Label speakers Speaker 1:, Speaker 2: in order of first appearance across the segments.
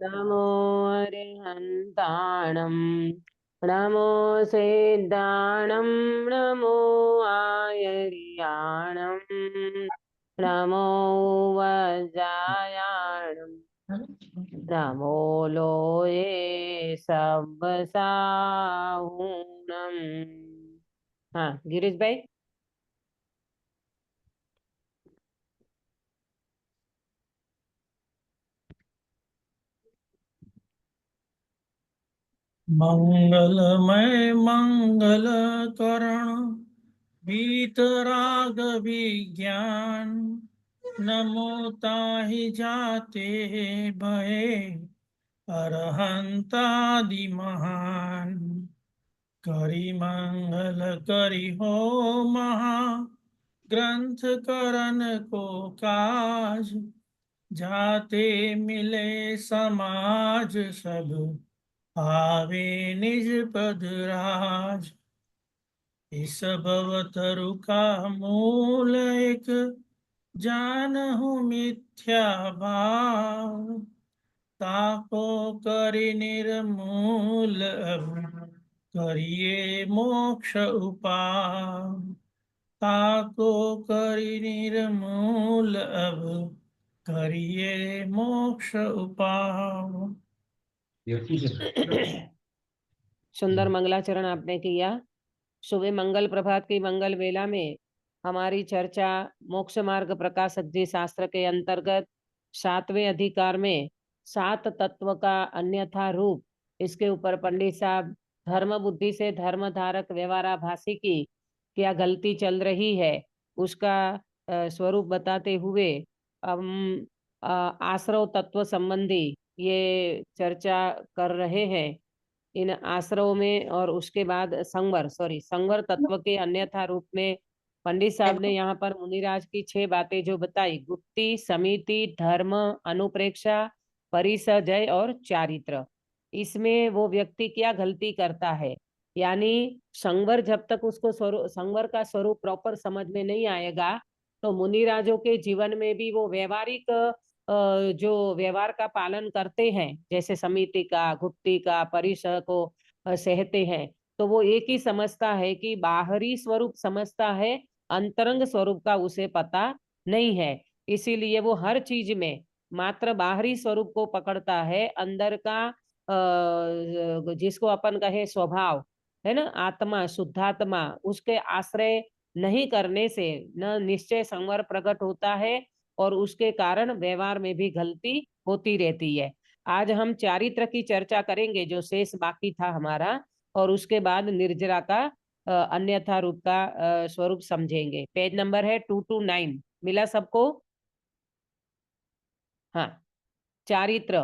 Speaker 1: नमो अरिहन्ताणं नमो सिद्धाणं नमो आयर्याणं नमो वज्रायाणं नमो लोये सब्बसाहुणम्। हाँ गिरीश भाई।
Speaker 2: मंगलमय मंगल करण वीतराग विज्ञान नमो ताहि जाते भये अरहंतादि महान करी मंगल करी हो महा ग्रंथ करण को काज जाते मिले समाज सब आवे निज पद राज। इस भवतरु का मूल एक जानहु मिथ्या भाव ताको करि निर्मूल अब करिए मोक्ष उपाय ताको करि निर्मूल अब करिए मोक्ष उपाय।
Speaker 1: सुंदर मंगलाचरण आपने किया। सुबह मंगल प्रभात की मंगल वेला में हमारी चर्चा मोक्ष मार्ग प्रकाशक जी शास्त्र के अंतर्गत 7वें अधिकार में 7 तत्व का अन्यथा रूप, इसके ऊपर पंडित साहब धर्म बुद्धि से धर्म धारक व्यवहाराभासी की क्या गलती चल रही है उसका स्वरूप बताते हुए हम आश्रव तत्व संबंधी ये चर्चा कर रहे हैं। इन आश्रव में और उसके बाद संवर तत्व के अन्यथा रूप में पंडित साहब ने यहाँ पर मुनिराज की 6 बातें जो बताई, गुप्ति, समिति, धर्म, अनुप्रेक्षा, परिसजय और चारित्र। इसमें वो व्यक्ति क्या गलती करता है, यानी संवर जब तक उसको संवर का स्वरूप प्रॉपर समझ में नहीं आएगा तो मुनिराजों के जीवन में भी वो व्यवहारिक जो व्यवहार का पालन करते हैं, जैसे समिति का, गुप्ति का, परिसर को सहते हैं, तो वो एक ही समझता है कि बाहरी स्वरूप समझता है, अंतरंग स्वरूप का उसे पता नहीं है। इसीलिए वो हर चीज में मात्र बाहरी स्वरूप को पकड़ता है, अंदर का जिसको अपन कहे स्वभाव है ना, आत्मा, शुद्धात्मा, उसके आश्रय नहीं करने से न निश्चय संवर प्रकट होता है और उसके कारण व्यवहार में भी गलती होती रहती है। आज हम चारित्र की चर्चा करेंगे जो शेष बाकी था हमारा, और उसके बाद निर्जरा का अन्यथा रूप का स्वरूप समझेंगे। पेज नंबर है 229, मिला सबको? हाँ। चारित्र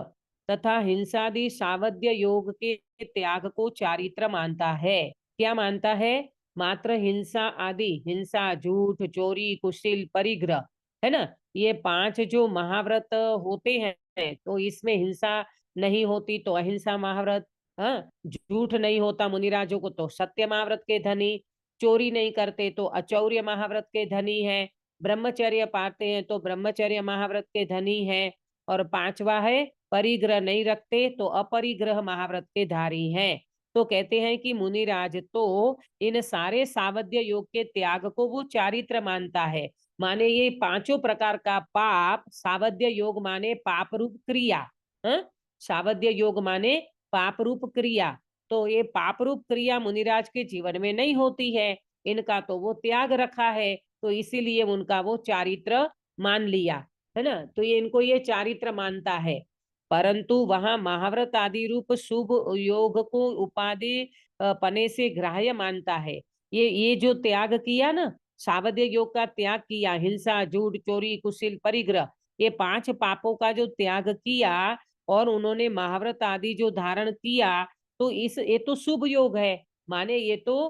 Speaker 1: तथा हिंसादि सावध्य योग के त्याग को चारित्र मानता है। क्या मानता है? मात्र हिंसा आदि, हिंसा, झूठ, चोरी, कुशील, परिग्रह, है ना, ये 5 जो महाव्रत होते हैं तो इसमें हिंसा नहीं होती तो अहिंसा महाव्रत, हाँ, झूठ नहीं होता मुनिराजों को तो सत्य महाव्रत के धनी, चोरी नहीं करते तो अचौर्य महाव्रत के धनी है, ब्रह्मचर्य पाते हैं तो ब्रह्मचर्य महाव्रत के धनी है, और 5वां है परिग्रह नहीं रखते तो अपरिग्रह महाव्रत के धारी हैं। तो कहते हैं कि मुनिराज तो इन सारे सावध्य योग के त्याग को वो चारित्र मानता है। माने ये 5 प्रकार का पाप, सावध्य योग माने पाप रूप क्रिया, सावध्य योग माने पाप रूप क्रिया, तो ये पाप रूप क्रिया मुनिराज के जीवन में नहीं होती है, इनका तो वो त्याग रखा है, तो इसीलिए उनका वो चारित्र मान लिया, है ना। तो ये इनको ये चारित्र मानता है, परंतु वहां महाव्रत आदि रूप शुभ योग को उपाधि पने से ग्राह्य मानता है। ये जो त्याग किया ना, सावध्य योग का त्याग किया, हिंसा, झूठ, चोरी, कुशील, परिग्रह, ये 5 पापों का जो त्याग किया और उन्होंने महाव्रत आदि जो धारण किया, तो इस ये तो शुभ योग है, माने ये तो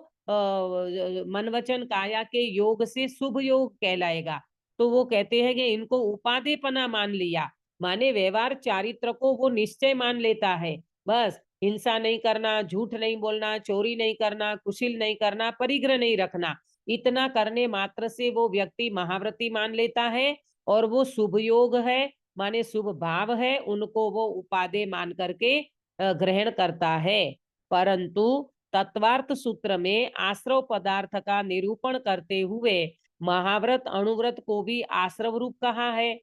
Speaker 1: मन वचन काया के योग से शुभ योग कहलाएगा। तो वो कहते हैं कि इनको उपादेपना मान लिया, माने व्यवहार चारित्र को वो निश्चय मान लेता है, बस हिंसा नहीं करना, झूठ नहीं बोलना, चोरी नहीं करना, कुशील नहीं करना, परिग्रह नहीं रखना, इतना करने मात्र से वो व्यक्ति महाव्रती मान लेता है और वो शुभ योग है, माने शुभ भाव है उनको वो उपादेय मान करके ग्रहण करता है। परंतु तत्वार्थ सूत्र में आश्रव पदार्थ का निरूपण करते हुए महाव्रत अणुव्रत को भी आश्रव रूप कहा है।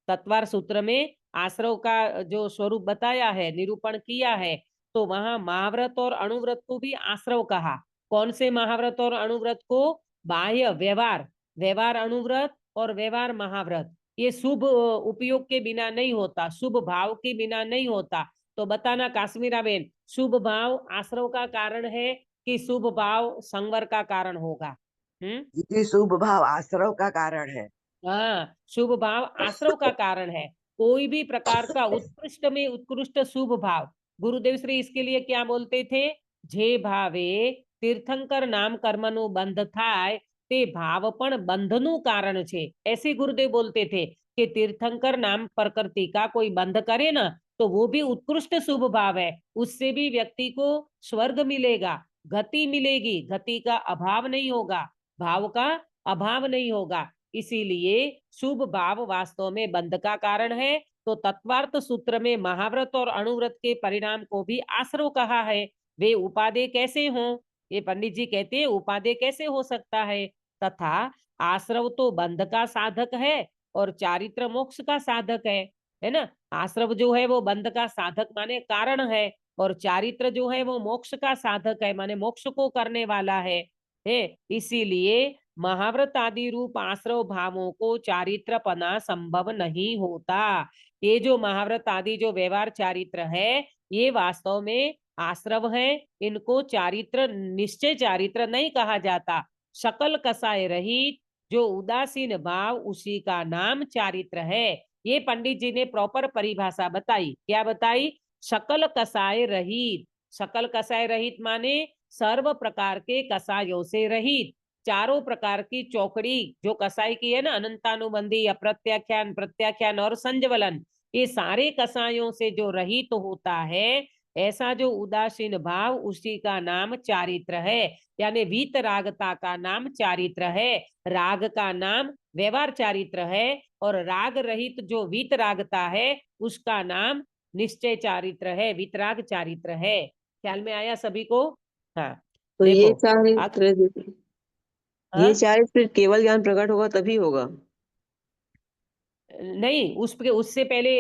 Speaker 1: तत्वार्थ सूत्र में आश्रव का जो स्वरूप बताया है, निरूपण किया है, तो वहां महाव्रत और अणुव्रत को भी आश्रव कहा। कौन से महाव्रत और अणुव्रत को? बाह्य व्यवहार, व्यवहार अणुव्रत और व्यवहार महाव्रत, ये शुभ उपयोग के बिना नहीं होता, शुभ भाव के बिना नहीं होता। तो बताना काश्मीरा बेन, शुभ भाव आश्रव का कारण है कि शुभ भाव संवर का कारण होगा?
Speaker 3: जी, शुभ भाव आश्रव का कारण है।
Speaker 1: हाँ, शुभ भाव आश्रव का कारण है। कोई भी प्रकार का उत्कृष्ट में उत्कृष्ट शुभ भाव, गुरुदेव श्री इसके लिए क्या बोलते थे? जे भावे तीर्थंकर नाम कर्मनु बंध थाय ते भाव पण बंधनु कारण छे, ऐसे गुरुदेव बोलते थे कि तीर्थंकर नाम प्रकृति का कोई बंध करे ना तो वो भी उत्कृष्ट शुभ भाव है, उससे भी व्यक्ति को स्वर्ग मिलेगा, गति मिलेगी, गति का अभाव नहीं होगा, भाव का अभाव नहीं होगा। इसीलिए शुभ भाव वास्तव में बंध का कारण है। तो तत्वार्थ सूत्र में महाव्रत और अणुव्रत के परिणाम को भी आश्रव कहा है। वे उपादेय कैसे हों? ये पंडित जी कहते हैं उपादेय कैसे हो सकता है? तथा आश्रव तो बंध का साधक है और चारित्र मोक्ष का साधक है ना। आश्रव जो है वो बंध का साधक माने कारण है, और चारित्र जो है वो मोक्ष का साधक है माने मोक्ष को करने वाला है। इसीलिए महाव्रत आदि रूप आश्रव भावों को चारित्रपना संभव नहीं होता। ये जो महाव्रत आदि जो व्यवहार चारित्र है ये वास्तव में आश्रव है, इनको चारित्र निश्चय चारित्र नहीं कहा जाता। शकल कसाय रहित जो उदासीन भाव उसी का नाम चारित्र है। ये पंडित जी ने प्रॉपर परिभाषा बताई। क्या बताई? शकल कसाय रहित। शकल कसाय रहित माने सर्व प्रकार के कसायों से रहित, चारों प्रकार की चौकड़ी जो कसाई की है ना, अनंतानुबंधी, अप्रत्याख्यान, प्रत्याख्यान और संजवलन, ये सारे कसायों से जो रहित तो होता है, ऐसा जो उदासीन भाव उसी का नाम चारित्र है। यानी वीतरागता का नाम चारित्र है, राग का नाम व्यवहार चारित्र है, और राग रहित जो वीतरागता है उसका नाम निश्चय चारित्र है, वितराग चारित्र है। ख्याल में आया सभी को? हाँ
Speaker 4: तो
Speaker 1: देखो
Speaker 4: ये चारित्र ये
Speaker 1: हाँ?
Speaker 4: चारित्र केवल ज्ञान प्रकट होगा तभी होगा।
Speaker 1: नहीं, उससे पहले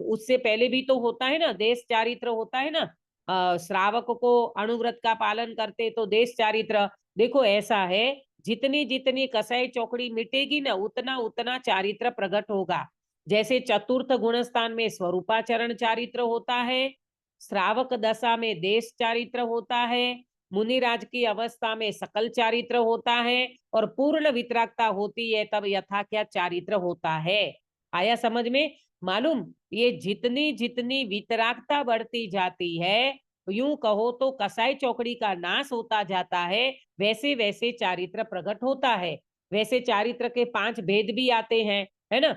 Speaker 1: उससे पहले भी तो होता है ना, देश चारित्र होता है ना। श्रावक को अणुव्रत का पालन करते तो देश चारित्र। देखो ऐसा है, जितनी जितनी कसाई चौकड़ी मिटेगी ना उतना उतना चारित्र प्रकट होगा। जैसे चतुर्थ गुणस्थान में स्वरूपाचरण चारित्र होता है, श्रावक दशा में देश चारित्र होता है, मुनिराज की अवस्था में सकल चारित्र होता है, और पूर्ण वितरागता होती है तब यथाख्यात चारित्र होता है। आया समझ में? मालूम, ये जितनी जितनी वितरागता बढ़ती जाती है, यूं कहो तो कसाई चौकड़ी का नाश होता जाता है, वैसे वैसे चारित्र प्रकट होता है। वैसे चारित्र के 5 भेद भी आते हैं, है ना।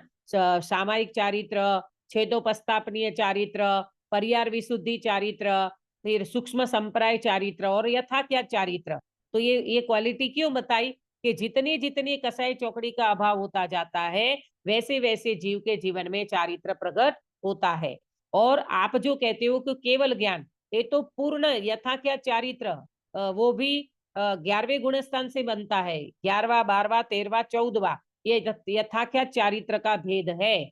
Speaker 1: सामायिक चारित्र, छेदोपस्थापनीय चारित्र, परियार विशुद्धि चारित्र, फिर सूक्ष्म संप्राय चारित्र और यथाख्यात चारित्र। तो ये क्वालिटी क्यों बताई कि जितनी जितनी कसाई चौकड़ी का अभाव होता जाता है वैसे वैसे जीव के जीवन में चारित्र प्रकट होता है। और आप जो कहते हो कि केवल ज्ञान, ये तो पूर्ण यथाख्यात चारित्र वो भी 11वें गुण स्थान से बनता है। 11वां, 12वां, 13वां, 14वां ये यथाख्यात चारित्र का भेद है।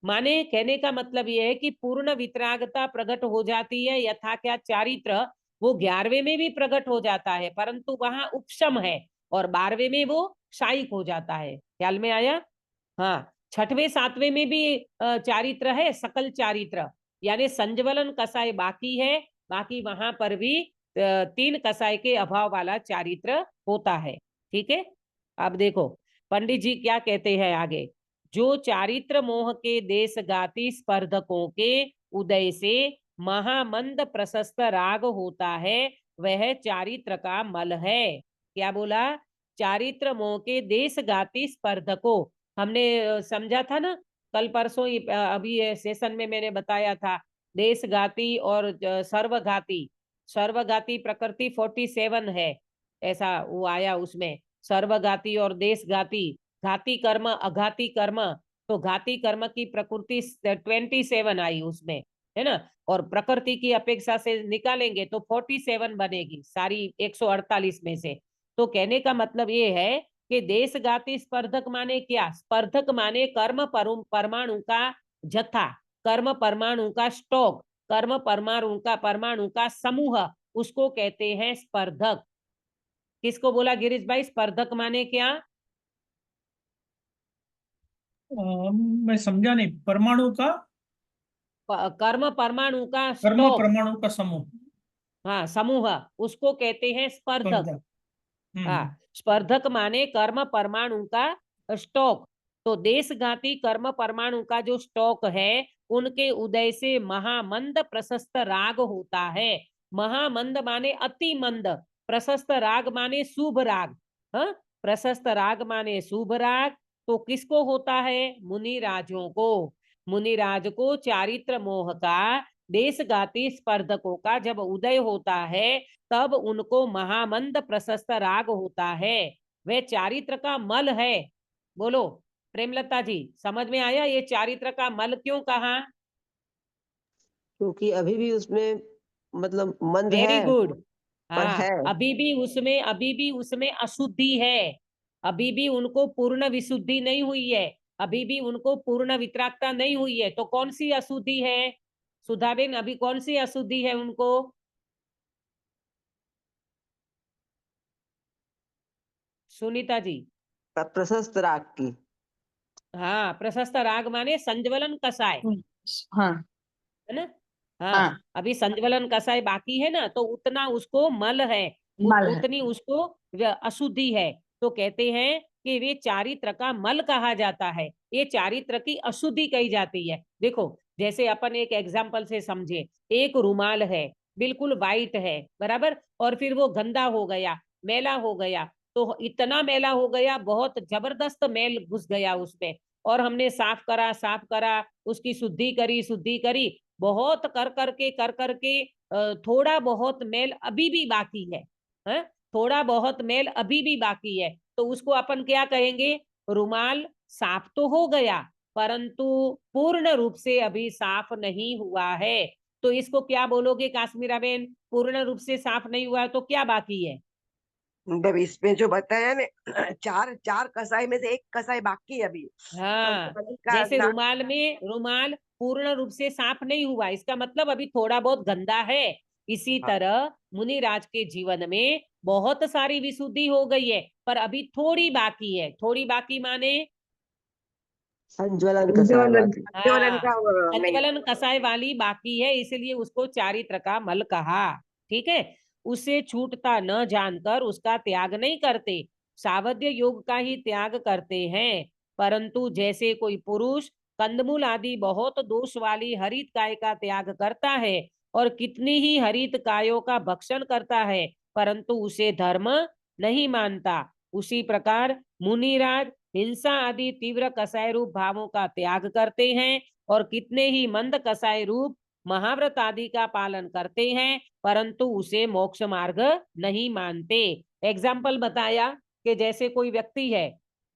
Speaker 1: माने कहने का मतलब यह है कि पूर्ण वितरागता प्रकट हो जाती है, यथाख्यात चारित्र वो 11वें में भी प्रकट हो जाता है, परंतु वहां उपशम है, और 12वें में वो शायिक हो जाता है। ख्याल में आया? हाँ, 6वें 7वें में भी चारित्र है, सकल चारित्र, यानी संजवलन कसाय बाकी है, बाकी वहां पर भी 3 कसाय के अभाव वाला चारित्र होता है। ठीक है, अब देखो पंडित जी क्या कहते हैं आगे। जो चारित्र मोह के देशगाती स्पर्धकों के उदय से महामंद प्रशस्त राग होता है, वह चारित्र का मल है। क्या बोला? चारित्र मोह के देशगाती स्पर्धकों, हमने समझा था ना कल परसों, अभी सेशन में मैंने बताया था, देशगाती और सर्वघाती। सर्वघाती प्रकृति 47 है, ऐसा वो आया उसमें, सर्वघाती और देशघाती, घाती कर्म, अघाती कर्म। तो घाती कर्म की प्रकृति 27 आई उसमें, है ना, और प्रकृति की अपेक्षा से निकालेंगे तो 47 बनेगी सारी 148 में से। तो कहने का मतलब ये है कि देशघाती स्पर्धक माने क्या? स्पर्धक माने कर्म परमाणु का जत्था, कर्म परमाणु का स्टॉक, कर्म परमाणु का समूह, उसको कहते हैं स्पर्धक। किसको बोला गिरीश भाई? स्पर्धक माने क्या?
Speaker 2: मैं समझा नहीं। परमाणु का?
Speaker 1: कर्म परमाणु का
Speaker 2: कर्म
Speaker 1: स्टॉक,
Speaker 2: परमाणु का समूह।
Speaker 1: हाँ समूह, उसको कहते हैं स्पर्धक।
Speaker 2: स्पर्धक।
Speaker 1: हाँ, स्पर्धक माने कर्म परमाणु का स्टॉक। तो देशघाती कर्म परमाणु का जो स्टॉक है, उनके उदय से महामंद प्रशस्त राग होता है। महामंद माने अति मंद, प्रशस्त राग माने शुभ राग। हाँ, प्रशस्त राग माने शुभ राग। तो किसको होता है? मुनिराजों को। मुनिराज को चारित्र मोह का, देशघाती स्पर्धकों का जब उदय होता है, तब उनको महामंद प्रशस्त राग होता है। वह चारित्र का मल है। बोलो प्रेमलता जी, समझ में आया ये चारित्र का मल क्यों कहा?
Speaker 4: क्योंकि अभी भी उसमें मतलब मंद
Speaker 1: वेरी
Speaker 4: है,
Speaker 1: गुड।
Speaker 4: पर
Speaker 1: हाँ,
Speaker 4: है।
Speaker 1: अभी भी उसमें अशुद्धि है। अभी भी उनको पूर्ण विशुद्धि नहीं हुई है। अभी भी उनको पूर्ण वितरागता नहीं हुई है। तो कौन सी अशुद्धि है सुधाबेन? अभी कौन सी अशुद्धि है उनको? सुनीता जी।
Speaker 4: प्रशस्त राग की।
Speaker 1: हाँ, प्रशस्त राग माने संज्वलन कषाय,
Speaker 5: हाँ
Speaker 1: है ना। हाँ,
Speaker 5: हाँ,
Speaker 1: अभी संज्वलन कषाय बाकी है ना, तो उतना उसको मल है,
Speaker 5: मल है।
Speaker 1: उतनी उसको अशुद्धि है। तो कहते हैं कि वे चारित्र का मल कहा जाता है, ये चारित्र की अशुद्धि कही जाती है। देखो, जैसे अपन एक एग्जाम्पल से समझे, एक रुमाल है, बिल्कुल वाइट है, बराबर, और फिर वो गंदा हो गया, मैला हो गया। तो इतना मैला हो गया, बहुत जबरदस्त मैल घुस गया उसमें, और हमने साफ करा, उसकी शुद्धि करी, बहुत कर करके थोड़ा बहुत मेल अभी भी बाकी है, थोड़ा बहुत मेल अभी भी बाकी है। तो उसको अपन क्या कहेंगे? रुमाल साफ तो हो गया, परंतु पूर्ण रूप से अभी साफ नहीं हुआ है। तो इसको क्या बोलोगे काश्मीरा बेन? पूर्ण रूप से साफ नहीं हुआ है तो क्या बाकी है?
Speaker 3: मतलब इसमें जो बताया ने चार चार कसाई में से एक कसाई बाकी है अभी, तो
Speaker 1: हाँ,
Speaker 3: रुमाल का
Speaker 1: जैसे
Speaker 3: ना।
Speaker 1: रुमाल पूर्ण रूप से साफ नहीं हुआ, इसका मतलब अभी थोड़ा बहुत गंदा है। इसी
Speaker 3: हाँ,
Speaker 1: तरह मुनिराज के जीवन में बहुत सारी विशुद्धि हो गई है, पर अभी थोड़ी बाकी है। थोड़ी बाकी माने
Speaker 4: संज्वलन कसाय
Speaker 5: संज्वलन।
Speaker 4: वाली।
Speaker 3: ज्वलन
Speaker 1: हाँ,
Speaker 3: का वो नहीं।
Speaker 1: संज्वलन कसाय वाली बाकी है, इसलिए उसको चारित्र का मल कहा। ठीक है, उसे छूटता न जानकर उसका त्याग नहीं करते, सावध्य योग का ही त्याग करते हैं। परंतु जैसे कोई पुरुष कंदमूल आदि बहुत दोष वाली हरित काय का त्याग करता है, और कितनी ही हरित कायों का भक्षण करता है, परंतु उसे धर्म नहीं मानता, उसी प्रकार मुनिराज हिंसा आदि तीव्र कसाय रूप भावों का त्याग करते हैं, और कितने ही मंद कसाय रूप महाव्रत आदि का पालन करते हैं, परंतु उसे मोक्ष मार्ग नहीं मानते। एग्जाम्पल बताया कि जैसे कोई व्यक्ति है,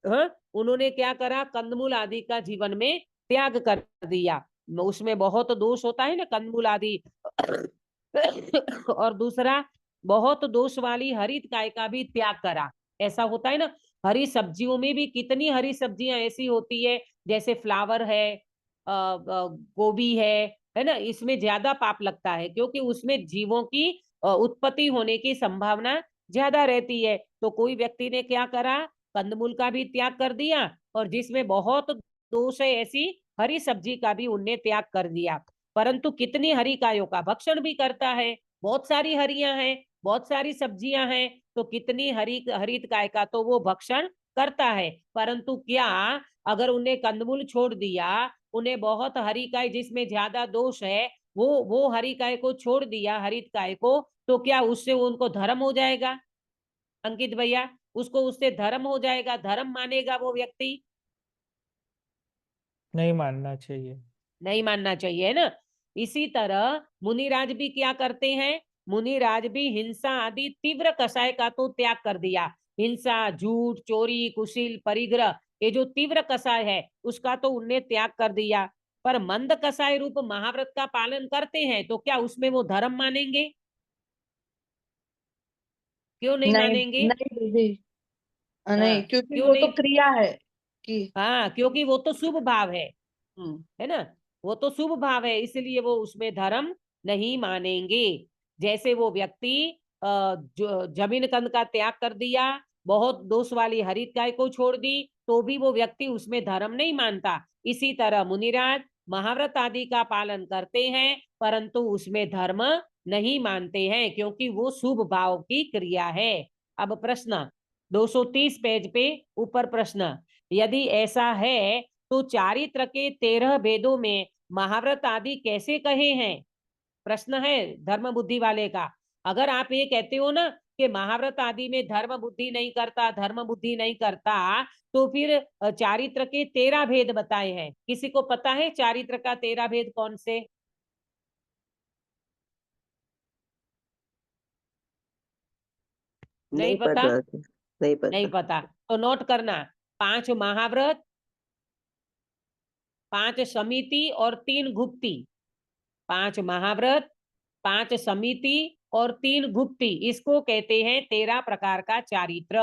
Speaker 1: उन्होंने क्या करा? कंदमूल आदि का जीवन में त्याग कर दिया। उसमें बहुत दोष होता है ना कंदमूल आदि और दूसरा, बहुत दोष वाली हरित काय का भी त्याग करा। ऐसा होता है ना, हरी सब्जियों में भी कितनी हरी सब्जियां ऐसी होती है, जैसे फ्लावर है, गोभी है ना, इसमें ज्यादा पाप लगता है क्योंकि उसमें जीवों की उत्पत्ति होने की संभावना ज्यादा रहती है। तो कोई व्यक्ति ने क्या करा? कंदमूल का भी त्याग कर दिया, और जिसमें बहुत दोष है ऐसी हरी सब्जी का भी उनने त्याग कर दिया, परंतु कितनी हरी कायों का भक्षण भी करता है। बहुत सारी हरियां हैं, बहुत सारी सब्जियां हैं, तो कितनी हरित काय का तो वो भक्षण करता है। परंतु क्या अगर उन्हें कंदमूल छोड़ दिया, उन्हें बहुत हरी काय जिसमें ज्यादा दोष है, वो हरी काय को छोड़ दिया, हरित काय को, तो क्या उससे उनको धर्म हो जाएगा? अंकित भैया, उसको उससे धर्म हो जाएगा? धर्म मानेगा वो व्यक्ति?
Speaker 2: नहीं मानना चाहिए।
Speaker 1: नहीं मानना चाहिए, है ना। इसी तरह मुनिराज भी क्या करते हैं? मुनिराज भी हिंसा आदि तीव्र कषाय का तो त्याग कर दिया। हिंसा, झूठ, चोरी, कुशील, परिग्रह, ये जो तीव्र कसाय है उसका तो उनने त्याग कर दिया, पर मंद कसाय रूप महाव्रत का पालन करते हैं तो क्या उसमें वो धर्म मानेंगे? क्यों नहीं
Speaker 5: नहीं
Speaker 1: मानेंगे?
Speaker 5: नहीं दीदी,
Speaker 1: हाँ,
Speaker 5: नहीं, क्योंकि
Speaker 1: क्यों
Speaker 5: वो तो
Speaker 1: नहीं?
Speaker 5: क्रिया है कि
Speaker 1: हाँ, क्योंकि वो तो शुभ भाव
Speaker 5: हम्म,
Speaker 1: है ना, वो तो शुभ भाव है, इसलिए वो उसमें धर्म नहीं मानेंगे। जैसे वो व्यक्ति जो जमीन कंद का त्याग कर दिया, बहुत दोष वाली हरित गाय को छोड़ दी, तो भी वो व्यक्ति उसमें धर्म नहीं मानता। इसी तरह मुनिराज महाव्रत आदि का पालन करते हैं परंतु उसमें धर्म नहीं मानते हैं, क्योंकि वो शुभ भाव की क्रिया है। अब प्रश्न 230 पेज पे ऊपर प्रश्न, यदि ऐसा है तो चारित्र के 13 भेदों में महाव्रत आदि कैसे कहे हैं? प्रश्न है धर्म बुद्धि वाले का। अगर आप ये कहते हो ना कि महाव्रत आदि में धर्म बुद्धि नहीं करता, धर्म बुद्धि नहीं करता, तो फिर चारित्र के 13 भेद बताए हैं। किसी को पता है चारित्र का 13 भेद कौन से? नहीं पता?
Speaker 4: नहीं
Speaker 1: नहीं
Speaker 4: पता।
Speaker 1: पता तो नोट करना, 5 महाव्रत, 5 समिति और 3 गुप्ती। 5 महाव्रत, 5 समिति और 3 गुप्ती, इसको कहते हैं 13 प्रकार का चारित्र।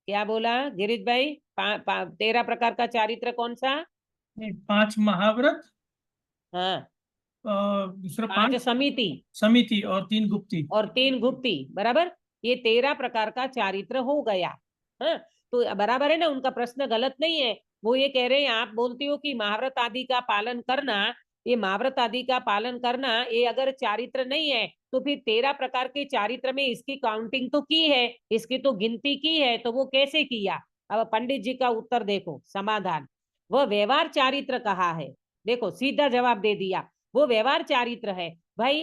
Speaker 1: क्या बोला गिरीश भाई? 13 प्रकार का चारित्र कौन सा?
Speaker 2: नहीं, 5 महाव्रत,
Speaker 1: हाँ,
Speaker 2: दूसरा
Speaker 1: 5
Speaker 2: 5
Speaker 1: समिति
Speaker 2: समिति और 3 गुप्ती।
Speaker 1: और 3 गुप्ती, बराबर, ये 13 प्रकार का चारित्र हो गया। हाँ, तो बराबर है ना, उनका प्रश्न गलत नहीं है। वो ये कह रहे हैं, आप बोलती हो कि महाव्रत आदि का पालन करना, ये महाव्रत आदि का पालन करना ये अगर चारित्र नहीं है तो फिर 13 प्रकार के चारित्र में इसकी काउंटिंग तो की है, इसकी तो गिनती की है, तो वो कैसे किया? अब पंडित जी का उत्तर देखो, समाधान। वह व्यवहार चारित्र कहा है। देखो सीधा जवाब दे दिया, वो व्यवहार चारित्र है। भाई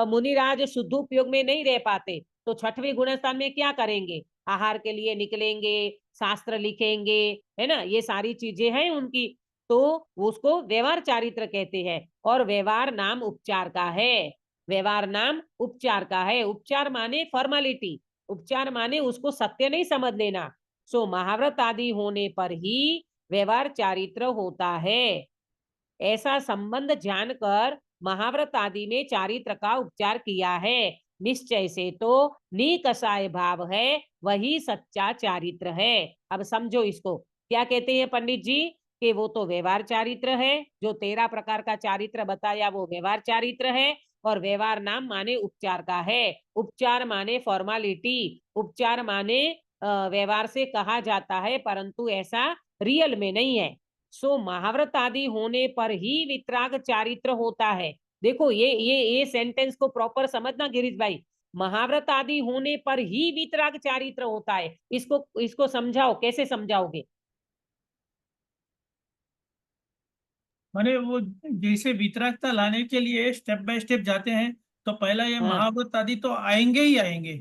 Speaker 1: मुनिराज शुद्ध उपयोग में नहीं रह पाते तो 6वें गुणस्थान में क्या करेंगे? आहार के लिए निकलेंगे, शास्त्र लिखेंगे, है ना, ये सारी चीजें हैं उनकी, तो उसको व्यवहार चारित्र कहते हैं। और व्यवहार नाम उपचार का है, व्यवहार नाम उपचार का है। उपचार माने फॉर्मेलिटी, उपचार माने उसको सत्य नहीं समझ लेना। सो महाव्रत आदि होने पर ही व्यवहार चारित्र होता है। ऐसा संबंध जानकर महाव्रत आदि में चारित्र का उपचार किया है। निश्चय से तो निकषाय भाव है, वही सच्चा चारित्र है। अब समझो इसको, क्या कहते हैं पंडित जी कि वो तो व्यवहार चारित्र है, जो 13 प्रकार का चारित्र बताया वो व्यवहार चारित्र है, और व्यवहार नाम माने उपचार का है। उपचार माने फॉर्मालिटी, उपचार माने व्यवहार से कहा जाता है परंतु ऐसा रियल में नहीं है। सो महाव्रत आदि होने पर ही वितराग चारित्र होता है। देखो ये सेंटेंस को प्रॉपर समझना गिरीश भाई, महाव्रत आदि होने पर ही वितराग चारित्र होता है। इसको समझाओ, कैसे समझाओगे?
Speaker 2: माने वो जैसे वितरागता लाने के लिए स्टेप बाय स्टेप जाते हैं, तो पहला ये
Speaker 1: हाँ,
Speaker 2: महाव्रत आदि तो आएंगे ही आएंगे।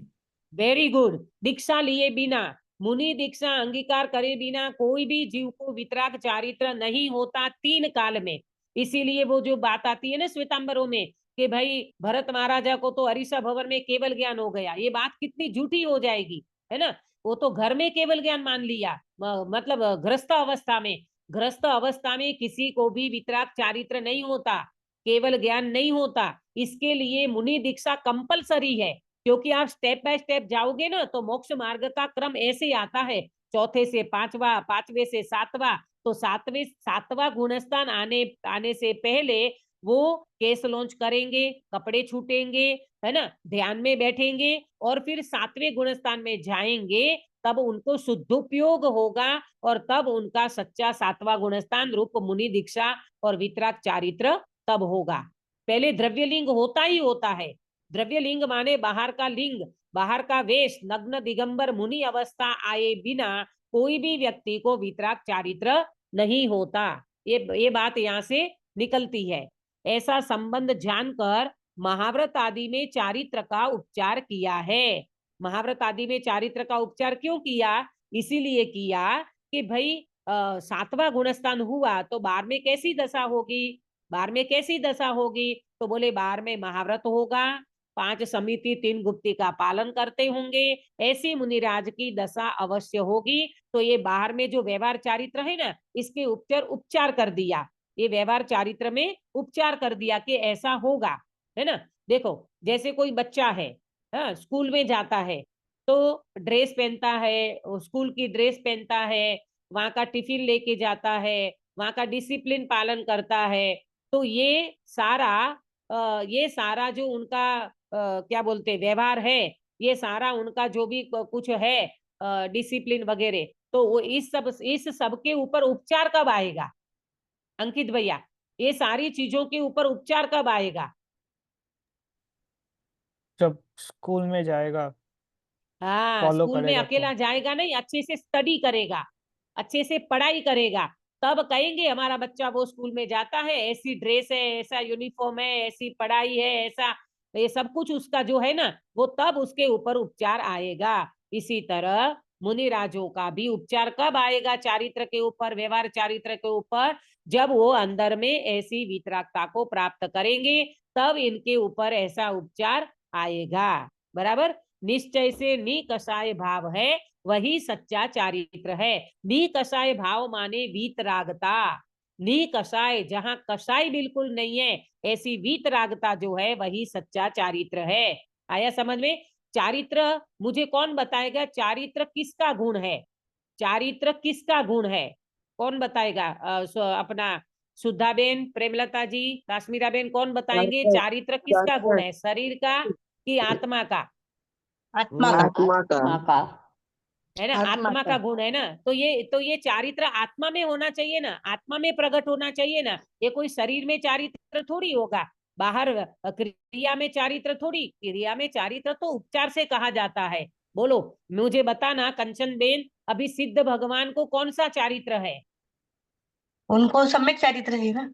Speaker 1: Very good. दीक्षा लिए बिना, मुनि दीक्षा अंगीकार करे बिना कोई भी जीव को वितराग चारित्र नहीं होता 3 काल में। इसीलिए वो जो बात आती है ना श्वेतांबरों में कि भाई भरत महाराजा को तो अरिषा भवन में केवल ज्ञान हो गया, ये बात कितनी झूठी हो जाएगी, है ना। वो तो घर में केवल ज्ञान मान लिया, मतलब गृहस्थ अवस्था में, गृहस्थ अवस्था में किसी को भी वितराग चारित्र नहीं होता, केवल ज्ञान नहीं होता। इसके लिए मुनि दीक्षा कंपलसरी है, क्योंकि आप स्टेप बाय स्टेप जाओगे ना तो मोक्ष मार्ग का क्रम ऐसे आता है, चौथे से 5वां, 5वें से 7वां, तो 7वां गुणस्थान आने से पहले वो केस लॉन्च करेंगे, कपड़े छूटेंगे, है ना, ध्यान में बैठेंगे, और फिर 7वें गुणस्थान में जाएंगे, तब उनको शुद्धोपयोग होगा, और तब उनका सच्चा 7वां गुणस्थान रूप मुनि दीक्षा और वितराग चारित्र तब होगा। पहले द्रव्यलिंग होता ही होता है। द्रव्यलिंग माने बाहर का लिंग, बाहर का वेश, नग्न दिगंबर मुनि अवस्था आए बिना कोई भी व्यक्ति को वितराग चारित्र नहीं होता। ये बात यहाँ से निकलती है। ऐसा संबंध जानकर महाव्रत आदि में चारित्र का उपचार किया है। महाव्रत आदि में चारित्र का उपचार क्यों किया? इसीलिए किया कि भाई 7वां गुणस्थान हुआ तो 12 कैसी दशा होगी, 12 कैसी दशा होगी, तो बोले 12 महाव्रत होगा, 5 समिति 3 गुप्ती का पालन करते होंगे, ऐसी मुनिराज की दशा अवश्य होगी। तो ये बाहर में जो व्यवहार चारित्र है ना, इसके उपचार कर दिया, ये व्यवहार चारित्र में उपचार कर दिया कि ऐसा होगा, है ना। देखो जैसे कोई बच्चा है, हाँ, स्कूल में जाता है तो ड्रेस पहनता है, स्कूल की ड्रेस पहनता है, वहां का टिफिन लेके जाता है, वहां का डिसिप्लिन पालन करता है। तो ये सारा जो उनका क्या बोलते व्यवहार है, ये सारा उनका जो भी कुछ है डिसिप्लिन वगैरह, तो वो इस सब के ऊपर उपचार कब आएगा अंकित भैया? ये सारी चीजों के ऊपर उपचार कब आएगा?
Speaker 6: जब स्कूल में जाएगा,
Speaker 1: हाँ,
Speaker 6: फॉलो
Speaker 1: स्कूल में
Speaker 6: करेगा
Speaker 1: अकेला
Speaker 6: तो।
Speaker 1: जाएगा नहीं, अच्छे से स्टडी करेगा, अच्छे से पढ़ाई करेगा, तब कहेंगे हमारा बच्चा वो स्कूल में जाता है, ऐसी ड्रेस है, ऐसा यूनिफॉर्म है, ऐसी पढ़ाई है, ऐसा ये सब कुछ उसका जो है ना, वो तब उसके ऊपर उपचार आएगा। इसी तरह मुनिराजों का भी उपचार कब आएगा चारित्र के ऊपर, व्यवहार चारित्र के ऊपर? जब वो अंदर में ऐसी वितरागता को प्राप्त करेंगे, तब इनके ऊपर ऐसा उपचार आएगा। बराबर। निश्चय से निकषाय भाव है, वही सच्चा चारित्र है। निकषाय भाव माने वीतरागता, निकषाय जहां कषाय बिल्कुल नहीं है, ऐसी वीतरागता जो है वही सच्चा चारित्र है। आया समझ में? चारित्र मुझे कौन बताएगा, चारित्र किसका गुण है? चारित्र किसका गुण है, कौन बताएगा? अपना सुधाबेन, प्रेमलता जी, काश्मीरा बेन, कौन बताएंगे चारित्र किसका गुण है, शरीर का कि आत्मा का?
Speaker 5: आत्मा का
Speaker 1: है ना, आत्मा का गुण है ना। तो ये चारित्र आत्मा में होना चाहिए ना, आत्मा में प्रकट होना चाहिए ना। ये कोई शरीर में चारित्र थोड़ी होगा, बाहर क्रिया में चारित्र थोड़ी, क्रिया में चारित्र तो उपचार से कहा जाता है। बोलो मुझे बताना कंचन बेन, अभी सिद्ध भगवान को कौन सा चारित्र है?
Speaker 5: उनको सम्यक चारित्र है ना।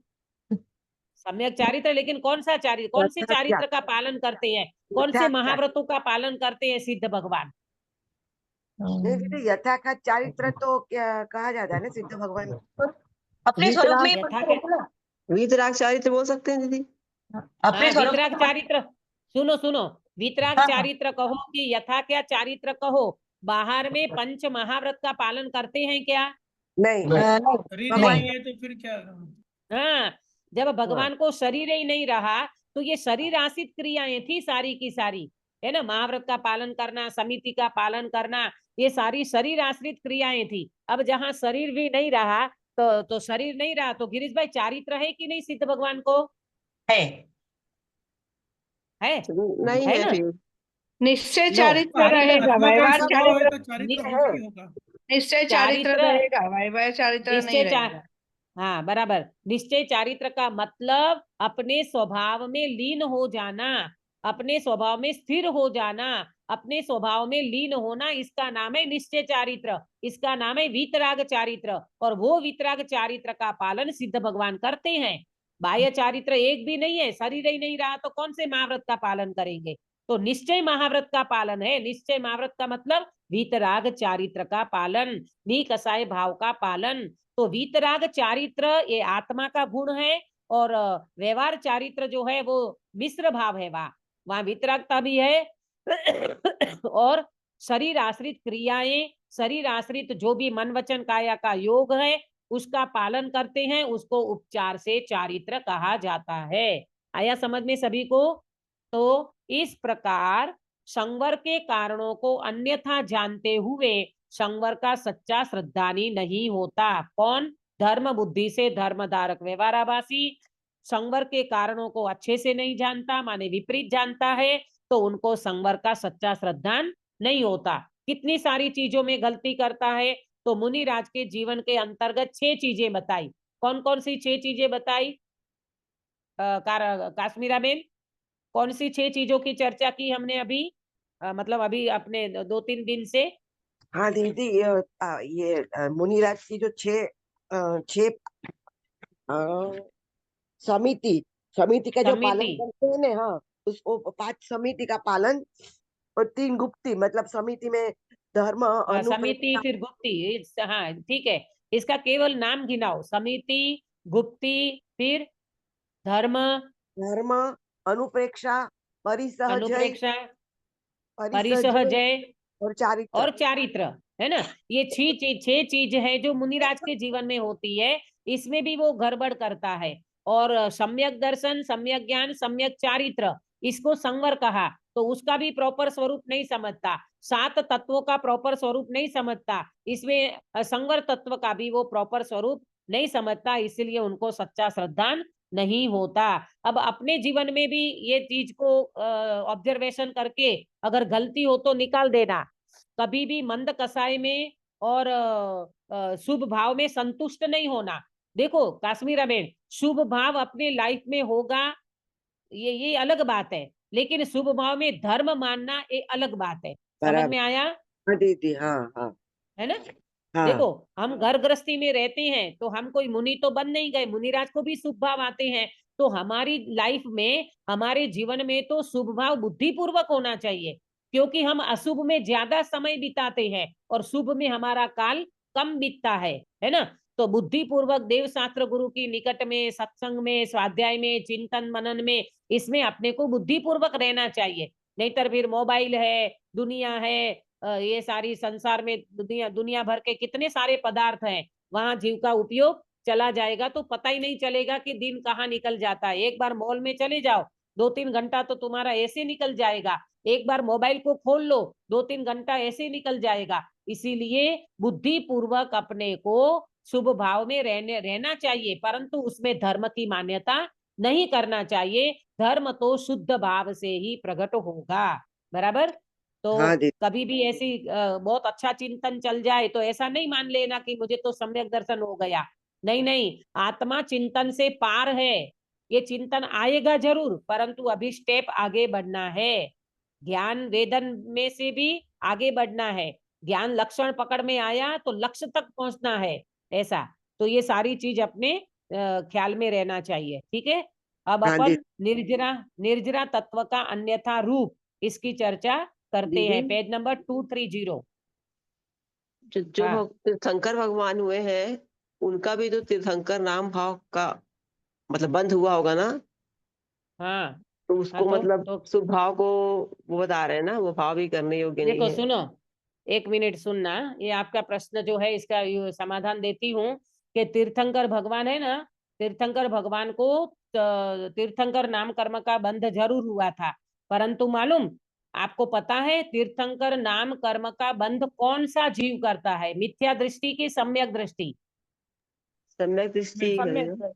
Speaker 1: सम्यक चारित्र, लेकिन कौन सा चारित्र, कौन से चारित्र का पालन करते हैं, कौन से महाव्रतों का पालन करते हैं सिद्ध भगवान?
Speaker 3: यथार्थ चारित्र तो क्या कहा जाता है ना सिद्ध भगवान?
Speaker 5: अपने स्वरूप में
Speaker 4: वीतराग चारित्र बोल सकते हैं दीदी।
Speaker 5: अपने स्वरूप
Speaker 1: वितराग चारित्र, सुनो वितराग चारित्र कहो कि यथा क्या चारित्र कहो, बाहर में पंच महाव्रत का पालन करते हैं क्या?
Speaker 3: नहीं,
Speaker 2: शरीर ही नहीं है तो फिर क्या?
Speaker 1: हाँ, जब भगवान को शरीर ही नहीं रहा तो ये शरीर आश्रित क्रियाएं थी सारी की सारी, है ना। महाव्रत का पालन करना, समिति का पालन करना, ये सारी शरीर आश्रित क्रियाएं थी। अब जहाँ शरीर भी नहीं रहा तो शरीर नहीं रहा, तो गिरीश भाई चारित्र है कि नहीं सिद्ध भगवान को?
Speaker 5: है
Speaker 4: नहीं
Speaker 1: है
Speaker 4: है
Speaker 1: ना?
Speaker 4: फिर
Speaker 5: निश्चय
Speaker 1: लो,
Speaker 5: चारित्र रहेगा,
Speaker 2: आत्मा का
Speaker 5: व्यवहार
Speaker 2: स्वभाव है
Speaker 5: चारित्र
Speaker 2: तो चारित्र
Speaker 1: नि-
Speaker 2: होगा ही होगा।
Speaker 5: निश्चय चारित्र रहेगा, व्यवहार चारित्र नहीं
Speaker 1: निश्चय
Speaker 5: रहेगा।
Speaker 1: हाँ बराबर। निश्चय चारित्र का मतलब अपने स्वभाव में लीन हो जाना, अपने स्वभाव में स्थिर हो जाना, अपने स्वभाव में लीन होना, इसका नाम है निश्चय चारित्र, इसका नाम है वीतराग चारित्र। और वो वीतराग चारित्र का पालन सिद्ध भगवान करते हैं। बाह्य चारित्र एक भी नहीं है, शरीर ही नहीं रहा तो कौन से महाव्रत का पालन करेंगे? तो निश्चय महाव्रत का पालन है। निश्चय महाव्रत का मतलब वीतराग चारित्र का पालन, निकषाय भाव का पालन। तो वीतराग चारित्र ये आत्मा का गुण है, और व्यवहार चारित्र जो है वो मिश्र भाव है, वहां वीतरागता भी है और शरीर आश्रित क्रियाएं, शरीर आश्रित जो भी मन वचन काया का योग है उसका पालन करते हैं, उसको उपचार से चारित्र कहा जाता है। आया समझ में सभी को? तो इस प्रकार संवर के कारणों को अन्यथा जानते हुए संवर का सच्चा श्रद्धानी नहीं होता। कौन? धर्म बुद्धि से धर्मधारक व्यवहाराभासी संवर के कारणों को अच्छे से नहीं जानता, माने विपरीत जानता है, तो उनको संवर का सच्चा श्रद्धान नहीं होता। कितनी सारी चीजों में गलती करता है। तो मुनिराज के जीवन के अंतर्गत 6 चीजें बताई। कौन कौन सी 6 चीजें बताई काश्मीरा बेन? कौन सी 6 चीजों की चर्चा की हमने अभी, मतलब अभी अपने 2-3 दिन से?
Speaker 3: हाँ दीदी, ये मुनिराज की जो छह समिति समिति का जो पालन
Speaker 1: समिति,
Speaker 3: करते हैं ना, हाँ, उसको 5 समिति का पालन, और 3 गुप्ती, मतलब समिति में धर्म
Speaker 1: समिति
Speaker 3: अनुप्रेक्षा,
Speaker 1: फिर गुप्ती, हाँ ठीक है। इसका केवल नाम गिनाओ, समिति, गुप्ती, फिर धर्म,
Speaker 3: धर्म अनुप्रेक्षा, परिसहजय,
Speaker 1: अनुप्रेक्षा,
Speaker 3: परिसहजय
Speaker 1: परिसहजय
Speaker 3: और चारित्र।
Speaker 1: और चारित्र, है ना। ये छह चीज है जो मुनिराज के जीवन में होती है, इसमें भी वो गड़बड़ करता है। और सम्यक दर्शन, सम्यक ज्ञान, सम्यक चारित्र, इसको संवर कहा, तो उसका भी प्रॉपर स्वरूप नहीं समझता। 7 तत्वों का प्रॉपर स्वरूप नहीं समझता, इसमें संवर तत्व का भी वो प्रॉपर स्वरूप नहीं समझता, इसलिए उनको सच्चा श्रद्धान नहीं होता। अब अपने जीवन में भी ये चीज को ऑब्जर्वेशन करके अगर गलती हो तो निकाल देना। कभी भी मंद कसाई में और शुभ भाव में संतुष्ट नहीं होना। देखो काश्मीरा बेन, शुभ भाव अपने लाइफ में होगा, ये अलग बात है, लेकिन शुभ भाव में धर्म मानना एक अलग बात है। समझ
Speaker 3: बराबर।
Speaker 1: में आया?
Speaker 3: हाँ दीदी, हाँ हाँ
Speaker 1: है ना।
Speaker 3: हाँ।
Speaker 1: देखो हम घर गृहस्थी में रहते हैं तो हम कोई मुनि तो बन नहीं गए, मुनिराज को भी शुभ भाव आते हैं, तो हमारी लाइफ में, हमारे जीवन में तो शुभ भाव बुद्धिपूर्वक होना चाहिए, क्योंकि हम अशुभ में ज्यादा समय बिताते हैं और शुभ में हमारा काल कम बीतता है ना। तो बुद्धिपूर्वक देव शास्त्र गुरु की निकट में, सत्संग में, स्वाध्याय में, चिंतन मनन में, इसमें अपने को बुद्धिपूर्वक रहना चाहिए। नहीं तो फिर मोबाइल है, दुनिया है, ये सारी संसार में दुनिया भर के कितने सारे पदार्थ हैं, वहां जीव का उपयोग चला जाएगा तो पता ही नहीं चलेगा कि दिन कहाँ निकल जाता है। एक बार मॉल में चले जाओ, 2-3 घंटा तो तुम्हारा ऐसे निकल जाएगा। एक बार मोबाइल को खोल लो, 2-3 घंटा ऐसे निकल जाएगा। इसीलिए बुद्धि पूर्वक अपने को शुभ भाव में रहना चाहिए, परंतु उसमें धर्म की मान्यता नहीं करना चाहिए। धर्म तो शुद्ध भाव से ही प्रकट होगा, बराबर। तो
Speaker 3: हाँ दीदी।
Speaker 1: कभी भी ऐसी बहुत अच्छा चिंतन चल जाए तो ऐसा नहीं मान लेना कि मुझे तो सम्यक दर्शन हो गया। नहीं नहीं, आत्मा चिंतन से पार है। ये चिंतन आएगा जरूर, परंतु अभी स्टेप आगे बढ़ना है। ज्ञान वेदन में से भी आगे बढ़ना है। ज्ञान लक्षण पकड़ में आया तो लक्ष्य तक पहुंचना है, ऐसा। तो ये सारी चीज अपने ख्याल में रहना चाहिए, ठीक है। अब
Speaker 3: हाँ
Speaker 1: अपन
Speaker 3: दीदी।
Speaker 1: निर्जरा निर्जरा तत्व का अन्यथा रूप, इसकी चर्चा करते हैं।
Speaker 4: दीदी,
Speaker 1: पेज नंबर 230।
Speaker 4: जो
Speaker 1: हाँ
Speaker 4: तीर्थंकर भगवान हुए हैं, उनका भी तो तीर्थंकर नाम भाव का मतलब बंद हुआ होगा ना,
Speaker 1: हाँ
Speaker 4: तो
Speaker 1: हाँ।
Speaker 4: उसको मतलब शुभ भाव को वो बता रहे हैं ना, वो भाव भी करने योग्य नहीं
Speaker 1: देखो
Speaker 4: है।
Speaker 1: सुनो, 1 मिनट सुनना, ये आपका प्रश्न जो है इसका समाधान देती हूँ। कि तीर्थंकर भगवान है ना, तीर्थंकर भगवान को तीर्थंकर नाम कर्म का बंध जरूर हुआ था, परंतु मालूम आपको पता है तीर्थंकर नाम कर्म का बंध कौन सा जीव करता है? मिथ्या दृष्टि की सम्यक दृष्टि?
Speaker 4: सम्यक दृष्टि
Speaker 2: सम्यक।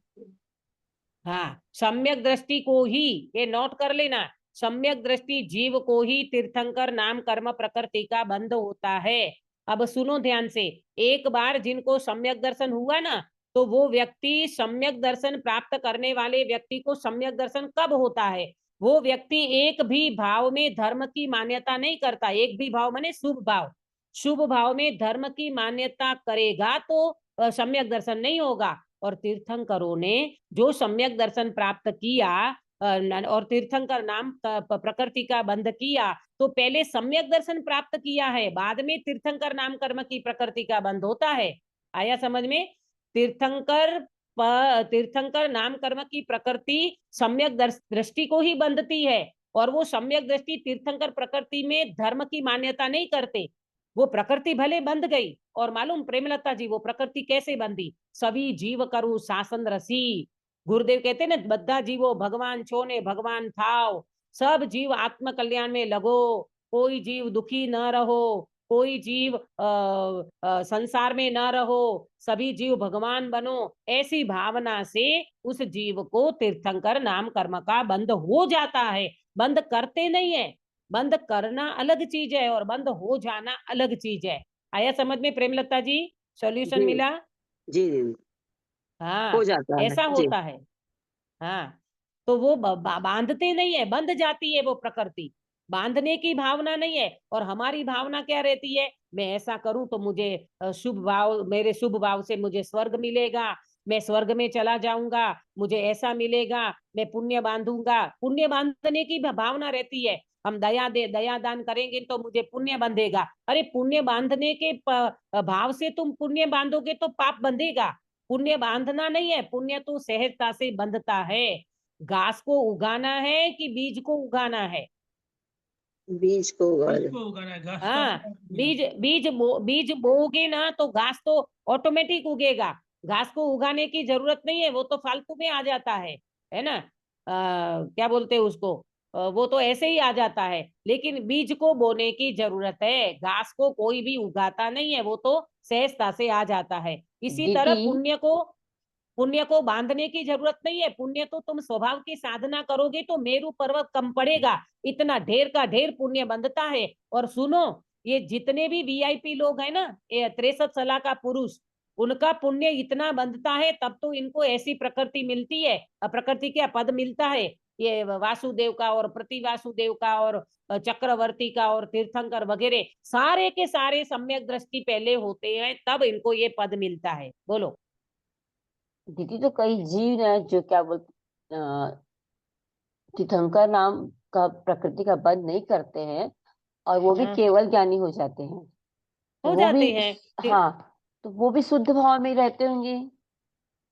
Speaker 1: हाँ, सम्यक दृष्टि को ही, ये नोट कर लेना, सम्यक दृष्टि जीव को ही तीर्थंकर नाम कर्म प्रकृति का बंध होता है। अब सुनो ध्यान से, एक बार जिनको सम्यक दर्शन हुआ ना, तो वो व्यक्ति, सम्यक दर्शन प्राप्त करने वाले व्यक्ति को सम्यक दर्शन कब होता है? वो व्यक्ति एक भी भाव में धर्म की मान्यता नहीं करता। एक भी भाव माने शुभ भाव, शुभ भाव में धर्म की मान्यता करेगा तो सम्यक दर्शन नहीं होगा। और तीर्थंकरों ने जो सम्यक दर्शन प्राप्त किया और तीर्थंकर नाम प्रकृति का बंध किया, तो पहले सम्यक दर्शन प्राप्त किया है, बाद में तीर्थंकर नाम कर्म की प्रकृति का बंध होता है। आया समझ में? तीर्थंकर नाम कर्म की प्रकृति सम्यक दृष्टि को ही बंधती है, और वो सम्यक दृष्टि तीर्थंकर प्रकृति में धर्म की मान्यता नहीं करते। वो प्रकृति भले बंध गई, और मालूम प्रेमलता जी वो प्रकृति कैसे बंधी? सभी जीव करू शासन रसी। गुरुदेव कहते ना, बद्धा जीवो भगवान छोने भगवान थाव। सब जीव आत्म कल्याण में लगो, कोई जीव दुखी न रहो, कोई जीव संसार में न रहो, सभी जीव भगवान बनो। ऐसी भावना से उस जीव को तीर्थंकर नाम कर्म का बंध हो जाता है। बंद करते नहीं है, बंद करना अलग चीज है और बंद हो जाना अलग चीज है। आया समझ में प्रेमलता जी? सॉल्यूशन
Speaker 4: जी
Speaker 1: मिला?
Speaker 4: जी जी,
Speaker 1: हाँ,
Speaker 4: हो जाता है
Speaker 1: ऐसा
Speaker 4: जी।
Speaker 1: होता है। हाँ, तो वो बांधते नहीं है, बंध जाती है वो प्रकृति। बांधने की भावना नहीं है। और हमारी भावना क्या रहती है? मैं ऐसा करूं तो मुझे शुभ भाव, मेरे शुभ भाव से मुझे स्वर्ग मिलेगा, मैं स्वर्ग में चला जाऊंगा, मुझे ऐसा मिलेगा, मैं पुण्य बांधूंगा। पुण्य बांधने की भावना रहती है। हम दया दान करेंगे तो मुझे पुण्य बंधेगा। अरे पुण्य बांधने के भाव से तुम पुण्य बांधोगे तो पाप बंधेगा। पुण्य बांधना नहीं है, पुण्य तो सहजता से बंधता है। घास को उगाना है कि बीज को उगाना है?
Speaker 4: बीज को उगाना।
Speaker 2: इसको उगाना है, घास का
Speaker 1: हाँ,
Speaker 2: अपना उगेगा।
Speaker 1: बीज बोओगे ना तो घास तो ऑटोमेटिक उगेगा। घास को उगाने की जरूरत नहीं है, वो तो फालतू में आ जाता है ना। क्या बोलते हैं उसको, वो तो ऐसे ही आ जाता है। लेकिन बीज को बोने की जरूरत है, घास को कोई भी उगाता नहीं है, वो तो सहजता से आ जाता है। इसी तरह
Speaker 5: दीदी
Speaker 1: पुण्य को बांधने की जरूरत नहीं है। पुण्य तो तुम स्वभाव की साधना करोगे तो मेरु पर्वत कम पड़ेगा, इतना ढेर का ढेर पुण्य बंधता है। और सुनो, ये जितने भी वीआईपी लोग हैं ना, ये 63 साल का पुरुष, उनका पुण्य इतना बंधता है, तब तो इनको ऐसी प्रकृति मिलती है, प्रकृति क्या पद मिलता है। ये वासुदेव का और प्रति वासुदेव का और चक्रवर्ती का और तीर्थंकर वगैरह सारे के सारे सम्यक दृष्टि पहले होते हैं, तब इनको ये पद मिलता है। बोलो।
Speaker 5: दीदी तो कई जीव हैं जो क्या बोलते तीर्थंकर नाम का प्रकृति का बंध नहीं करते हैं और वो भी
Speaker 1: हाँ,
Speaker 5: केवल ज्ञानी हो जाते हैं। तो
Speaker 1: हो
Speaker 5: वो भी
Speaker 1: जाते हैं।
Speaker 5: हाँ, तो वो भी शुद्ध भाव में ही रहते होंगे।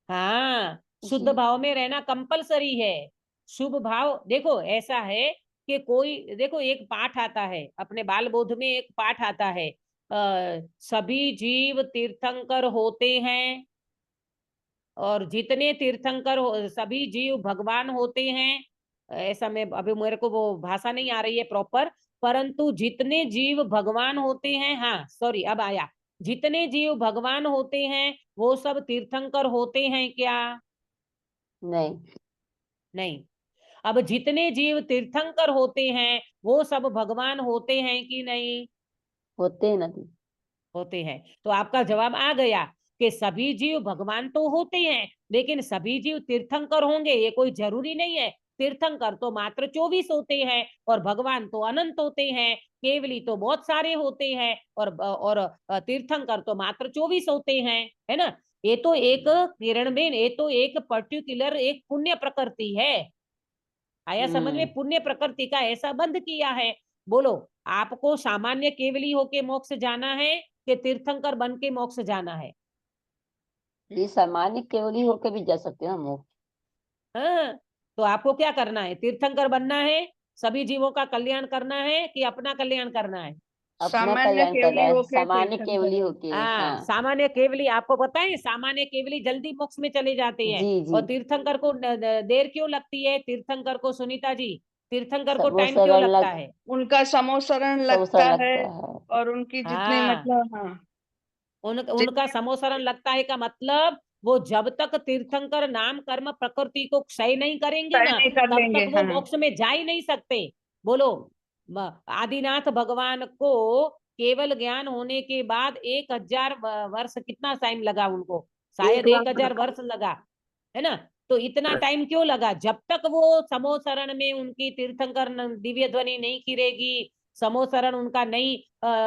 Speaker 1: हाँ, शुद्ध
Speaker 5: जी
Speaker 1: भाव में रहना कंपलसरी है। शुभ भाव देखो ऐसा है कि कोई देखो, एक पाठ आता है अपने बाल बोध में, एक पाठ आता है, सभी जीव तीर्थंकर होते हैं और जितने तीर्थंकर सभी जीव भगवान होते हैं। ऐसा मैं अभी मेरे को वो भाषा नहीं आ रही है प्रॉपर, परंतु जितने जीव भगवान होते हैं, हाँ सॉरी अब आया, जितने जीव भगवान होते हैं वो सब तीर्थंकर होते हैं क्या?
Speaker 5: नहीं,
Speaker 1: नहीं। अब जितने जीव तीर्थंकर होते हैं वो सब भगवान होते हैं कि नहीं?
Speaker 5: होते हैं ना दीदी।
Speaker 1: होते हैं। तो आपका जवाब आ गया कि सभी जीव भगवान तो होते हैं, लेकिन सभी जीव तीर्थंकर होंगे ये कोई जरूरी नहीं है। तीर्थंकर तो मात्र 24 होते हैं और भगवान तो अनंत होते हैं। केवली तो बहुत सारे होते हैं और तीर्थंकर तो मात्र 24 होते हैं, है ना। ये तो एक किरण बेन, ये तो एक पर्टिकुलर एक पुण्य प्रकृति है। आया समझ में? पुण्य प्रकृति का ऐसा बंध किया है। बोलो, आपको सामान्य केवली होके मोक्ष जाना है कि तीर्थंकर बन के मोक्ष जाना है?
Speaker 5: ये सामान्य केवली होकर भी जा सकते हैं हम लोग।
Speaker 1: हाँ, तो आपको क्या करना है? तीर्थंकर बनना है, सभी जीवों का कल्याण करना है कि अपना कल्याण करना है?
Speaker 5: अपना
Speaker 7: सामान्य
Speaker 5: कल्याण कर रहा
Speaker 7: केवली
Speaker 5: है,
Speaker 7: होके
Speaker 5: सामान्य
Speaker 7: तीर्थंकर
Speaker 5: केवली
Speaker 7: है।
Speaker 5: होके।
Speaker 1: हाँ,
Speaker 5: हाँ
Speaker 1: सामान्य केवली आपको पता है, सामान्य केवली जल्दी मोक्ष में चले जाते हैं।
Speaker 5: जी जी,
Speaker 1: और तीर्थंकर को देर क्यों लगती है? तीर्थंकर को सुनीता जी, तीर्थंकर को
Speaker 5: सब वो
Speaker 1: टाइम क्यों
Speaker 5: सरल
Speaker 1: लगता
Speaker 5: लग
Speaker 1: है?
Speaker 7: उनका समोसरण
Speaker 5: सब
Speaker 7: लगता
Speaker 5: सरल
Speaker 7: है
Speaker 5: लगता है।
Speaker 7: और उनकी जितने
Speaker 1: हाँ,
Speaker 7: मतलब हाँ
Speaker 1: उनका समोसरण लगता है का मतलब, वो जब तक तीर्थंकर नाम कर्म प्रकृति को क्षय नहीं करेंगे
Speaker 7: तय
Speaker 1: ना,
Speaker 7: नहीं कर
Speaker 1: तब
Speaker 7: लेंगे।
Speaker 1: तक वो
Speaker 7: हाँ,
Speaker 1: मोक्ष में जा ही नहीं सकते। बोलो, आदिनाथ भगवान को केवल ज्ञान होने के बाद 1000 वर्ष, कितना टाइम लगा उनको? शायद
Speaker 7: 1 लाख
Speaker 1: 1000 वर्ष लगा, है ना। तो इतना टाइम क्यों लगा? जब तक वो समोसरण में उनकी तीर्थंकर दिव्य ध्वनि नहीं गिरेगी, समोसरण उनका नहीं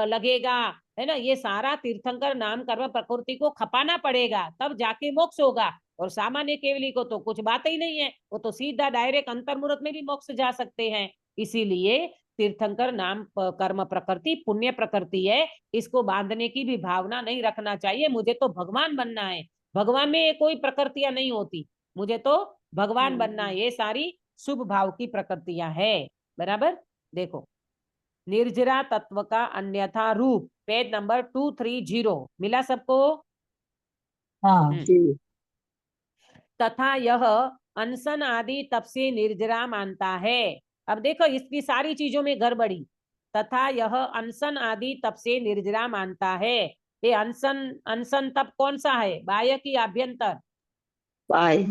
Speaker 1: लगेगा, है ना। ये सारा तीर्थंकर नाम कर्म प्रकृति को खपाना पड़ेगा, तब जाके मोक्ष होगा। और सामान्य केवली को तो कुछ बात ही नहीं है, वो तो सीधा डायरेक्ट अंतर्मुहूर्त में भी मोक्ष जा सकते हैं। इसीलिए तीर्थंकर नाम कर्म प्रकृति पुण्य प्रकृति है, इसको बांधने की भी भावना नहीं रखना चाहिए। मुझे तो भगवान बनना है, भगवान में ये कोई प्रकृतियां नहीं होती, मुझे तो भगवान बनना है। ये सारी शुभ भाव की प्रकृतियां है। बराबर। देखो, निर्जरा तत्व का अन्यथा रूप, पेज नंबर 230 मिला सबको?
Speaker 5: हाँ
Speaker 1: तथा यह अनशन आदि तप से निर्जरा मानता है। अब देखो, इसकी सारी चीजों में गड़बड़ी। तथा यह अनशन आदि तप से निर्जरा मानता है। ये अनशन अनशन तप कौन सा है? बाह्य की आभ्यंतर?
Speaker 4: बाय।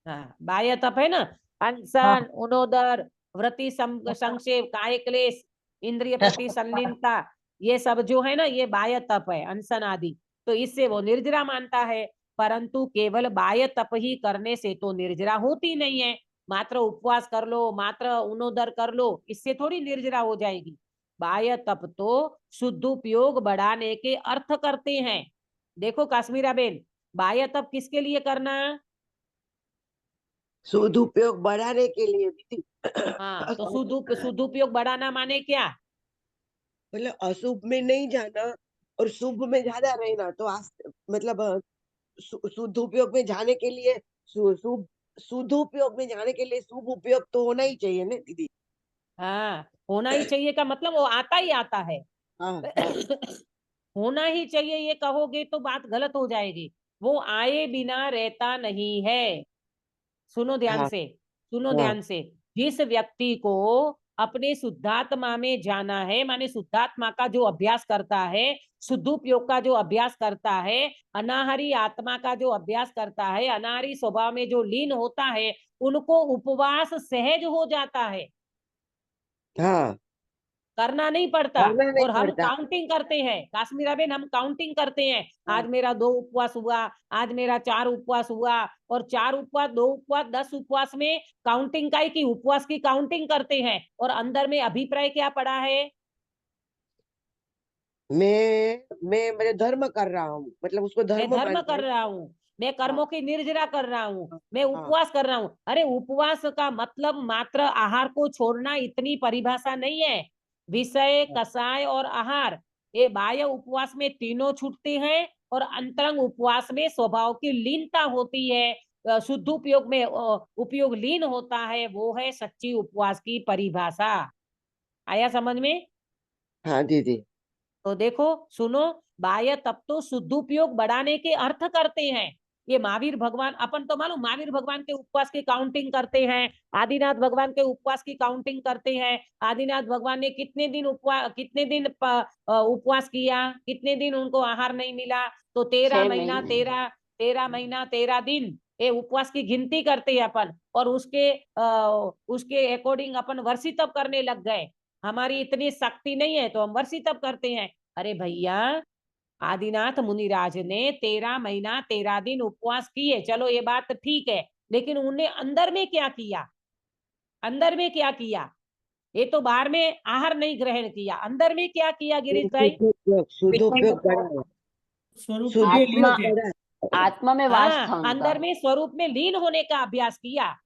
Speaker 1: हाँ, बाह्य तप है ना। अनशन, उनोदर, व्रति संक्षेप, काय क्लेश, इंद्रिय प्रति संलीनता, ये सब जो है ना, ये बाह्य तप है, अनशन आदि। तो इससे वो निर्जरा मानता है। परंतु केवल बाह्य तप ही करने से तो निर्जरा होती नहीं है। मात्र उपवास कर लो, मात्र उनोदर कर लो, इससे थोड़ी निर्जरा हो जाएगी। बाह्य तप तो शुद्ध उपयोग बढ़ाने के अर्थ करते हैं। देखो काश्मीरा बेन, बाह्य तप किसके लिए करना?
Speaker 3: सदुपयोग बढ़ाने के लिए दीदी।
Speaker 1: हाँ, तो शुद्ध उपयोग बढ़ाना माने क्या?
Speaker 3: मतलब अशुभ में नहीं जाना और शुभ में ज्यादा रहना, तो मतलब शुद्ध उपयोग में जाने के लिए शुभ सदुपयोग में जाने के लिए शुभ उपयोग तो होना ही चाहिए ना दीदी।
Speaker 1: हाँ, होना ही चाहिए का मतलब वो आता ही आता है।
Speaker 3: हाँ हाँ
Speaker 1: होना ही चाहिए ये कहोगे तो बात गलत हो जाएगी। वो आए बिना रहता नहीं है। सुनो ध्यान
Speaker 3: हाँ
Speaker 1: से, सुनो
Speaker 3: हाँ
Speaker 1: ध्यान से। जिस व्यक्ति को अपने शुद्धात्मा में जाना है, माने शुद्धात्मा का जो अभ्यास करता है, शुद्धोपयोग का जो अभ्यास करता है, अनाहरी आत्मा का जो अभ्यास करता है, अनाहरी स्वभाव में जो लीन होता है, उनको उपवास सहज हो जाता है,
Speaker 3: हाँ,
Speaker 1: करना नहीं पड़ता।
Speaker 3: करना नहीं
Speaker 1: और हम
Speaker 3: पड़ता।
Speaker 1: काउंटिंग करते हैं काश्मीरा बेन, हम काउंटिंग करते हैं। आज मेरा 2 उपवास हुआ, आज मेरा 4 उपवास हुआ, और 4 उपवास, 2 उपवास, 10 उपवास में काउंटिंग का ही की उपवास की काउंटिंग करते हैं, और अंदर में अभिप्राय क्या पड़ा है?
Speaker 3: मैं मेरे धर्म कर रहा हूँ, मतलब उसको
Speaker 1: मैं
Speaker 3: धर्म
Speaker 1: धर्म
Speaker 3: मानते
Speaker 1: कर
Speaker 3: हैं।
Speaker 1: रहा हूँ, मैं
Speaker 3: हाँ
Speaker 1: कर्मों की निर्जरा कर रहा हूँ,
Speaker 3: हाँ
Speaker 1: मैं
Speaker 3: हाँ
Speaker 1: उपवास कर रहा हूँ। अरे उपवास का मतलब मात्र आहार को छोड़ना, इतनी परिभाषा नहीं है। विषय, कषाय और आहार, ये बाह्य उपवास में तीनों छूटते हैं, और अंतरंग उपवास में स्वभाव की लीनता होती है, शुद्ध उपयोग में उपयोग लीन होता है। वो है सच्ची उपवास की परिभाषा। आया समझ में?
Speaker 3: हाँ दीदी।
Speaker 1: तो देखो, सुनो, बाह्य तप तो शुद्धोपयोग बढ़ाने के अर्थ करते हैं। ये महावीर भगवान, अपन तो मालूम महावीर भगवान के उपवास की काउंटिंग करते हैं, आदिनाथ भगवान के उपवास की काउंटिंग करते हैं। आदिनाथ भगवान ने कितने दिन उपवास किया, कितने दिन उनको आहार नहीं मिला, तो 13
Speaker 5: 6
Speaker 1: महीना
Speaker 5: महीने
Speaker 1: 13 दिन ये उपवास की गिनती करते हैं अपन, और उसके अकॉर्डिंग अपन वर्षी तप करने लग गए। हमारी इतनी शक्ति नहीं है तो हम वर्षी तप करते हैं। अरे भैया, आदिनाथ मुनिराज ने 13 महीना 13 दिन उपवास किए, चलो ये बात ठीक है, लेकिन उन्हें अंदर में क्या किया? अंदर में क्या किया? ये तो बाहर में आहार नहीं ग्रहण किया, अंदर में क्या किया गिरीश भाई?
Speaker 3: सदुपयोग बढ़ा,
Speaker 2: स्वरूप में लीन
Speaker 5: आत्मा
Speaker 3: सदुपयोग
Speaker 2: थे।
Speaker 3: बढ़ा।
Speaker 5: आत्मा में वास था
Speaker 1: हाँ,
Speaker 5: उनका।
Speaker 1: अंदर में स्वरूप में लीन होने का अभ्यास किया।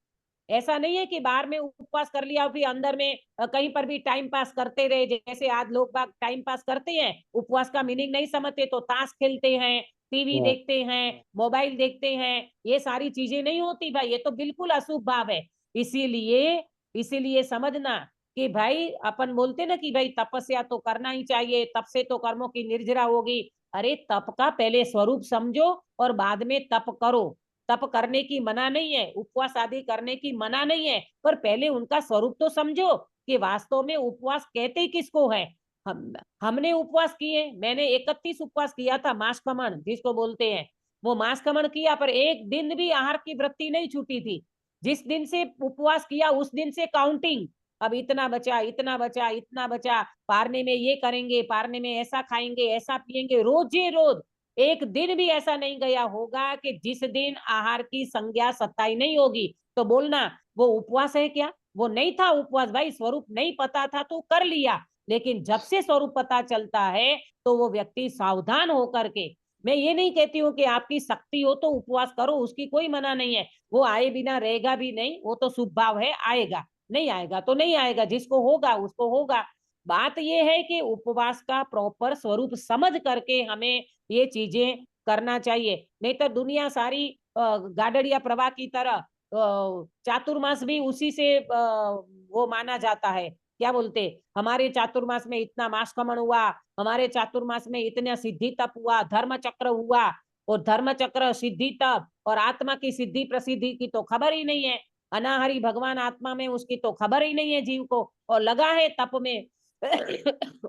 Speaker 1: ऐसा नहीं है कि बाहर में उपवास कर लिया और फिर अंदर में कहीं पर भी टाइम पास करते रहे, जैसे आज लोग बाग टाइम पास करते हैं, उपवास का मीनिंग नहीं समझते तो ताश खेलते हैं, टीवी
Speaker 3: हाँ
Speaker 1: देखते हैं, मोबाइल देखते हैं। ये सारी चीजें नहीं होती भाई, ये तो बिल्कुल अशुभ भाव है। इसीलिए इसीलिए समझना कि भाई, अपन बोलते ना कि भाई तपस्या तो करना ही चाहिए, तप से तो कर्मों की निर्जरा होगी। अरे तप का पहले स्वरूप समझो और बाद में तप करो। तप करने की मना नहीं है, उपवास आदि करने की मना नहीं है, पर पहले उनका स्वरूप तो समझो कि वास्तव में उपवास कहते किसको है। हमने उपवास किए, मैंने 31 उपवास किया था, मासकमण जिसको बोलते हैं, वो मासकमण किया, पर एक दिन भी आहार की वृत्ति नहीं छूटी थी। जिस दिन से उपवास किया उस दिन से काउंटिंग, अब इतना बचा, इतना बचा, इतना बचा, पारने में ये करेंगे, पारने में ऐसा खाएंगे, ऐसा पिएंगे, रोजे रोज। एक दिन भी ऐसा नहीं गया होगा कि जिस दिन आहार की संज्ञा सत्ताई नहीं होगी तो बोलना वो उपवास है क्या? वो नहीं था उपवास भाई, स्वरूप नहीं पता था तो कर लिया। लेकिन जब से स्वरूप पता चलता है तो वो व्यक्ति सावधान होकर के, मैं ये नहीं कहती हूँ कि आपकी शक्ति हो तो उपवास करो, उसकी कोई मना नहीं है, वो आए बिना रहेगा भी नहीं, वो तो शुभ भाव है, आएगा, नहीं आएगा तो नहीं आएगा, जिसको होगा उसको होगा। बात ये है कि उपवास का प्रॉपर स्वरूप समझ करके हमें ये चीजें करना चाहिए। नहीं तो दुनिया सारी गाडड़िया प्रवाह की तरह, चातुर्मास भी उसी से वो माना जाता है। क्या बोलते, हमारे चातुर्मास में इतना मासकमण हुआ, हमारे चातुर्मास में इतना सिद्धि तप हुआ, धर्म चक्र हुआ, और धर्म चक्र, सिद्धि तप और आत्मा की सिद्धि प्रसिद्धि की तो खबर ही नहीं है। अनाहरी भगवान आत्मा में उसकी तो खबर ही नहीं है जीव को, और लगा है तप में।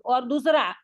Speaker 1: और दूसरा,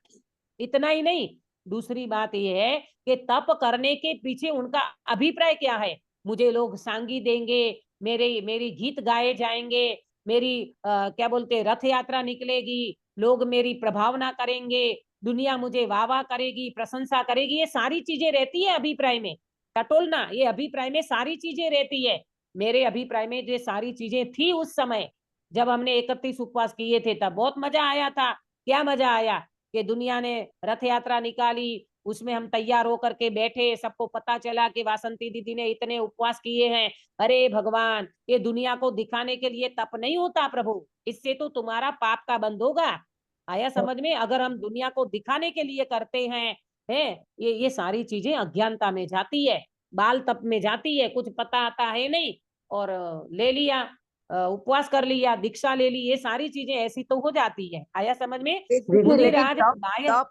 Speaker 1: इतना ही नहीं, दूसरी बात यह है कि तप करने के पीछे उनका अभिप्राय क्या है। मुझे लोग सांगी देंगे, मेरी गीत गाए जाएंगे, मेरी क्या बोलते रथ यात्रा निकलेगी, लोग मेरी प्रभावना करेंगे, दुनिया मुझे वाह वाह करेगी, प्रशंसा करेगी, ये सारी चीजें रहती है अभिप्राय में। टटोलना, ये अभिप्राय में सारी चीजें रहती है। मेरे अभिप्राय में जो सारी चीजें थी उस समय जब हमने 31 उपवास किए थे, तब बहुत मजा आया था। क्या मजा आया कि दुनिया ने रथ यात्रा निकाली, उसमें हम तैयार होकर के बैठे, सबको पता चला कि वासंती दीदी ने इतने उपवास किए हैं। अरे भगवान, ये दुनिया को दिखाने के लिए तप नहीं होता प्रभु, इससे तो तुम्हारा पाप का बंद होगा। आया समझ में? अगर हम दुनिया को दिखाने के लिए करते हैं, ये सारी चीजें अज्ञानता में जाती है, बाल तप में जाती है, कुछ पता आता है नहीं। और ले लिया, उपवास कर लिया, दीक्षा ले ली, ये सारी चीजें ऐसी तो हो जाती है। आया समझ में?
Speaker 3: दीदी
Speaker 1: मुझे
Speaker 3: लेकिन
Speaker 1: राज
Speaker 3: तप
Speaker 1: बाह्य
Speaker 3: तप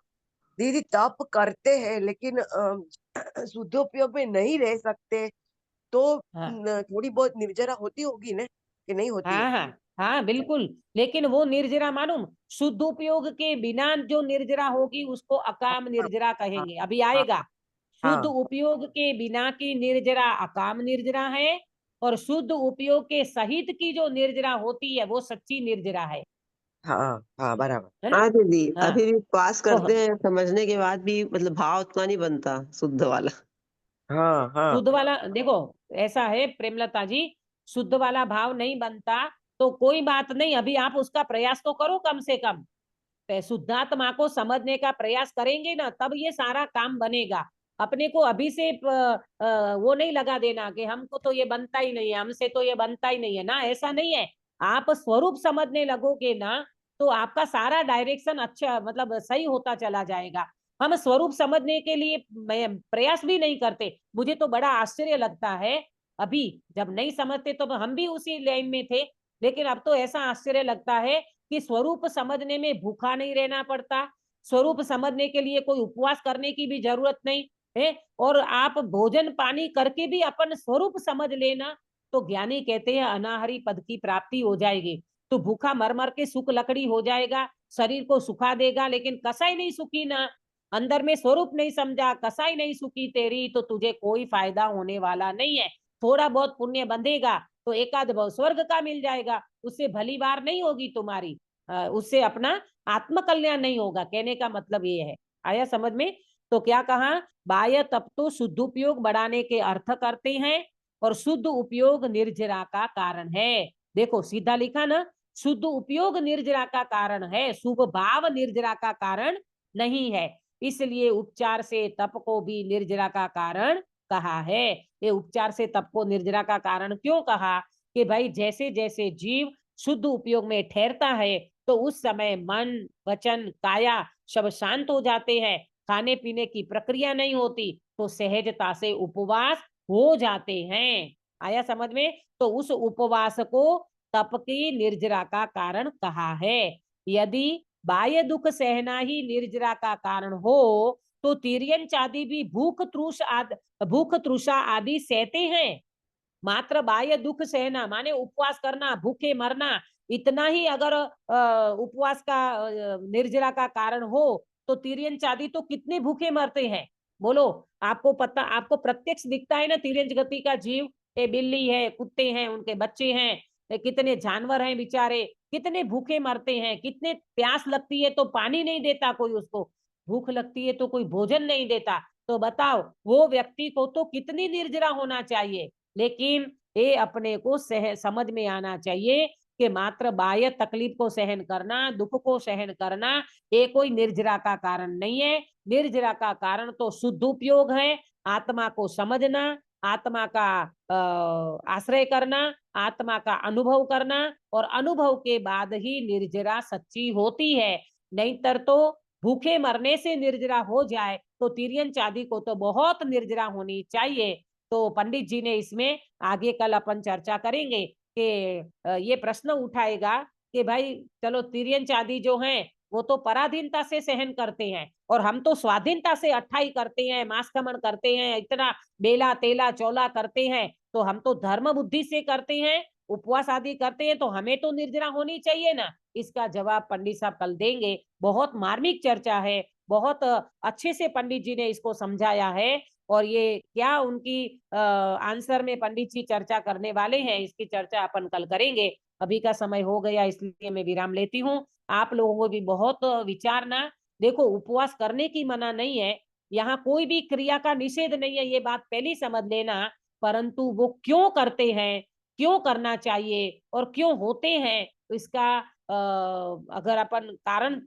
Speaker 3: दीदी तप करते हैं लेकिन शुद्धोपयोग में नहीं रह सकते तो
Speaker 1: हाँ
Speaker 3: थोड़ी बहुत निर्जरा होती होगी ना कि नहीं होती है?
Speaker 1: हाँ हाँ हाँ बिल्कुल। लेकिन वो निर्जरा मालूम, शुद्ध उपयोग के बिना जो निर्जरा होगी उसको अकाम
Speaker 3: हाँ
Speaker 1: निर्जरा
Speaker 3: हाँ
Speaker 1: कहेंगे। अभी
Speaker 3: हाँ
Speaker 1: आएगा। शुद्ध
Speaker 3: हाँ
Speaker 1: उपयोग के बिना की निर्जरा अकाम निर्जरा है, और शुद्ध उपयोग के सहित की जो निर्जरा होती है वो सच्ची निर्जरा है
Speaker 3: हाँ हाँ बराबर।
Speaker 1: है ना?
Speaker 4: हाँ दीदी,
Speaker 1: हाँ
Speaker 4: अभी भी पास
Speaker 1: तो
Speaker 4: करते हैं, समझने के बाद भी मतलब भाव उतना नहीं बनता शुद्ध वाला।
Speaker 3: हाँ हाँ
Speaker 1: शुद्ध वाला देखो, ऐसा है प्रेमलता जी, शुद्ध वाला भाव नहीं बनता तो कोई बात नहीं, अभी आप उसका प्रयास तो करो कम से कम। शुद्धात्मा को समझने का प्रयास करेंगे ना, तब ये सारा काम बनेगा। अपने को अभी से वो नहीं लगा देना कि हमको तो ये बनता ही नहीं है, हमसे तो ये बनता ही नहीं है ना, ऐसा नहीं है। आप स्वरूप समझने लगोगे ना तो आपका सारा डायरेक्शन अच्छा मतलब सही होता चला जाएगा। हम स्वरूप समझने के लिए प्रयास भी नहीं करते। मुझे तो बड़ा आश्चर्य लगता है, अभी जब नहीं समझते तो हम भी उसी लाइन में थे, लेकिन अब तो ऐसा आश्चर्य लगता है कि स्वरूप समझने में भूखा नहीं रहना पड़ता, स्वरूप समझने के लिए कोई उपवास करने की भी जरूरत नहीं है, और आप भोजन पानी करके भी अपन स्वरूप समझ लेना तो ज्ञानी कहते हैं अनाहरी पद की प्राप्ति हो जाएगी। तो भूखा मर मर के सुख लकड़ी हो जाएगा, शरीर को सुखा देगा, लेकिन कसाई नहीं सुखी ना, अंदर में स्वरूप नहीं समझा, कसाई नहीं सुखी तेरी, तो तुझे कोई फायदा होने वाला नहीं है। थोड़ा बहुत पुण्य बंधेगा तो एकाध भाव स्वर्ग का मिल जाएगा, उससे भली बार नहीं होगी तुम्हारी, उससे अपना आत्म कल्याण नहीं होगा। कहने का मतलब ये है। आया समझ में? तो क्या कहा, बाह्य तप तो शुद्ध उपयोग बढ़ाने के अर्थ करते हैं, और शुद्ध उपयोग निर्जरा का कारण है। देखो सीधा लिखा ना, शुद्ध उपयोग निर्जरा का कारण है, शुभ भाव निर्जरा का कारण नहीं है। इसलिए उपचार से तप को भी निर्जरा का कारण कहा है। ये उपचार से तप को निर्जरा का कारण क्यों कहा कि भाई जैसे जैसे जीव शुद्ध उपयोग में ठहरता है तो उस समय मन वचन काया सब शांत हो जाते हैं, खाने पीने की प्रक्रिया नहीं होती, तो सहजता से उपवास हो जाते हैं। आया समझ में? तो उस उपवास को तप की निर्जरा का कारण कहा है। यदि बाह्य दुख सहना ही निर्जरा का कारण हो तो तिर्यन चादी भी भूख तृषा आदि सहते हैं। मात्र बाह्य दुख सहना माने उपवास करना, भूखे मरना, इतना ही अगर उपवास का निर्जरा का कारण हो तो तिर्यन चादी तो कितने भूखे मरते हैं बोलो। आपको पता, आपको प्रत्यक्ष दिखता है ना तिर्यंच गति का जीव, ये बिल्ली है, कुत्ते हैं, उनके बच्चे हैं, कितने जानवर हैं बेचारे, कितने भूखे मरते हैं, कितने प्यास लगती है तो पानी नहीं देता कोई उसको, भूख लगती है तो कोई भोजन नहीं देता। तो बताओ वो व्यक्ति को तो कितनी निर्जरा होना चाहिए। लेकिन ये अपने को समझ में आना चाहिए कि मात्र बाह्य तकलीफ को सहन करना, दुख को सहन करना, ये कोई निर्जरा का कारण नहीं है। निर्जरा का कारण तो शुद्ध उपयोग है, आत्मा को समझना, आत्मा का आश्रय करना, आत्मा का अनुभव करना, और अनुभव के बाद ही निर्जरा सच्ची होती है। नहीं तर तो भूखे मरने से निर्जरा हो जाए तो तिर्यन चादी को तो बहुत निर्जरा होनी चाहिए। तो पंडित जी ने इसमें आगे कल अपन चर्चा करेंगे कि ये प्रश्न उठाएगा कि भाई चलो तिर्यन चादी जो है वो तो पराधीनता से सहन करते हैं, और हम तो स्वाधीनता से अट्ठाई करते हैं, मांसखमन करते हैं, इतना बेला तेला चौला करते हैं, तो हम तो धर्म बुद्धि से करते हैं, उपवास आदि करते हैं, तो हमें तो निर्जरा होनी चाहिए ना। इसका जवाब पंडित साहब कल देंगे। बहुत मार्मिक चर्चा है, बहुत अच्छे से पंडित जी ने इसको समझाया है, और ये क्या उनकी आंसर में पंडित जी चर्चा करने वाले हैं, इसकी चर्चा अपन कल करेंगे। अभी का समय हो गया इसलिए मैं विराम लेती हूँ। आप लोगों को भी बहुत विचारना। देखो उपवास करने की मना नहीं है, यहाँ कोई भी क्रिया का निषेध नहीं है, ये बात पहली समझ लेना, परंतु वो क्यों करते हैं, क्यों करना चाहिए और क्यों होते हैं, तो इसका अगर अपन कारण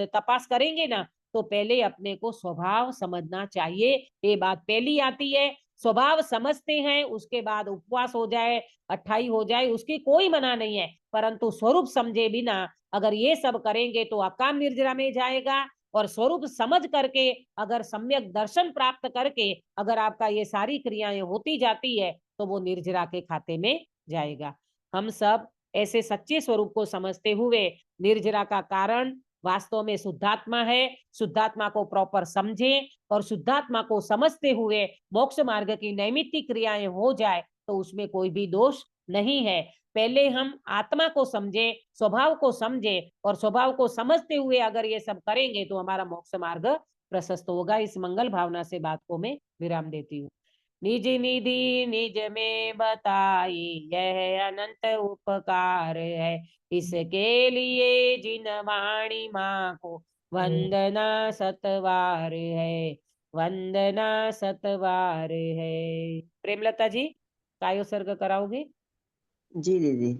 Speaker 1: तपास करेंगे ना तो पहले अपने को स्वभाव समझना चाहिए। ये बात पहली आती है। स्वभाव समझते हैं उसके बाद उपवास हो जाए, अट्ठाई हो जाए, उसकी कोई मना नहीं है, परंतु स्वरूप समझे बिना अगर ये सब करेंगे तो अकाम निर्जरा में जाएगा। और स्वरूप समझ करके अगर सम्यक दर्शन प्राप्त करके अगर आपका ये सारी क्रियाएं होती जाती है तो वो निर्जरा के खाते में जाएगा। हम सब ऐसे सच्चे स्वरूप को समझते हुए निर्जरा का कारण वास्तव में शुद्धात्मा है, शुद्धात्मा को प्रॉपर समझें और शुद्धात्मा को समझते हुए मोक्ष मार्ग की नैमित्तिक क्रियाएं हो जाए तो उसमें कोई भी दोष नहीं है। पहले हम आत्मा को समझे, स्वभाव को समझे और स्वभाव को समझते हुए अगर ये सब करेंगे तो हमारा मोक्ष मार्ग प्रशस्त होगा। इस मंगल भावना से बात को मैं विराम देती हूँ। निज निधि निज में बताई यह अनंत उपकार है, इसके लिए जिन वाणी माँ को वंदना सतवार है, वंदना सतवार है। प्रेमलता जी कायो सर्ग कराओगे?
Speaker 4: जी दीदी।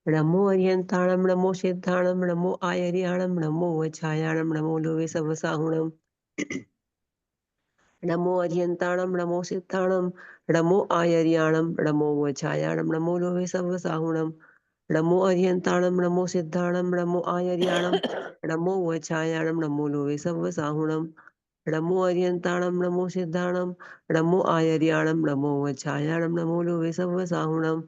Speaker 4: नमो अर्यंताणम नमो सिद्धाणम नमो आयर्याणम नमो वछायाणम नमो लोवे सवसाहुणम। नमो अर्यंताणम नमो सिद्धाणम नमो आयर्याणम नमो वछायाणम नमो लोवे सवसाहुणम। नमो अर्यंताणम नमो सिद्धाणम नमो आयर्याणम नमो वछायाणम नमो लोवे सवसाहुणम। नमो अर्यंताणम नमो सिद्धाणम नमो आयर्याणम नमो वछायाणम नमो लोवे सवसाहुणम।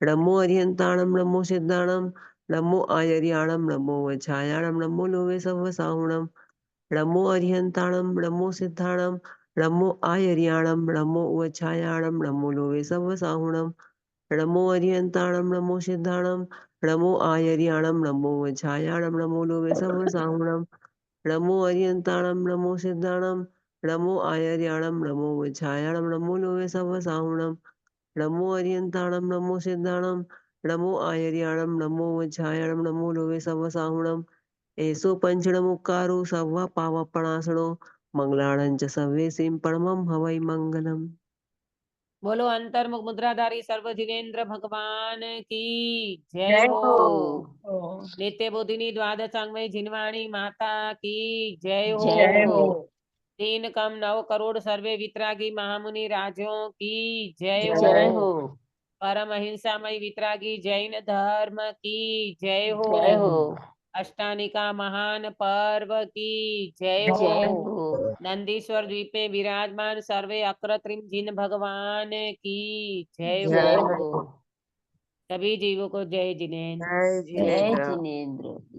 Speaker 4: नमो अर्यंताणम नमो सिद्धाणम नमो आयर्याणम नमो वछायाणम नमो लोवे सवसाहुणम। नमो अर्यंताणम नमो सिद्धाणम नमो आयर्याणम नमो वछायाणम नमो लोवे सवसाहुणम। नमो अर्यंताणम नमो सिद्धाणम नमो आयर्याणम नमो वछायाणम नमो लोवे सवसाहुणम। नमो अर्यंताणम नमो सिद्धाणम नमो आयर्याणम नमो वछायाणम नमो लोवे सवसाहुणम। नमो अर्यंताणम नमो सिद्धाणम नमो आयर्याणम नमो वछायाणम नमो लोवे सवसाहुणम। एसो पंचणमुक्कारो सव्वा पावपणासणो मंगलाणं च सव्येसिं परमं हवै मंगलम्।
Speaker 1: बोलो अंतर्मुख मुद्राधारी सर्व जिनेन्द्र भगवान की जय
Speaker 3: जय
Speaker 1: हो।
Speaker 3: हो।
Speaker 1: नित्य बोधिनी द्वादशांगमयी जिनवाणी माता की जय हो।
Speaker 5: जय हो।
Speaker 1: 3 कम 9 करोड़ सर्वे वितरागी महामुनि राजों की जय
Speaker 5: जय
Speaker 1: हो।
Speaker 5: हो।
Speaker 1: परम अहिंसामय वितरागी जैन धर्म की जय हो।
Speaker 5: जय हो।
Speaker 1: अष्टानिका महान पर्व की जय
Speaker 5: जय
Speaker 1: हो।
Speaker 5: हो।
Speaker 1: नंदीश्वर द्वीप में विराजमान सर्वे अकृत्रिम जिन भगवान की जय
Speaker 5: जय
Speaker 1: हो।
Speaker 5: हो।
Speaker 1: सभी जीवों को जय जिनेन्द्र।
Speaker 3: जय
Speaker 5: जय
Speaker 3: जिनेन्द्र।
Speaker 5: जिनेन्द्र।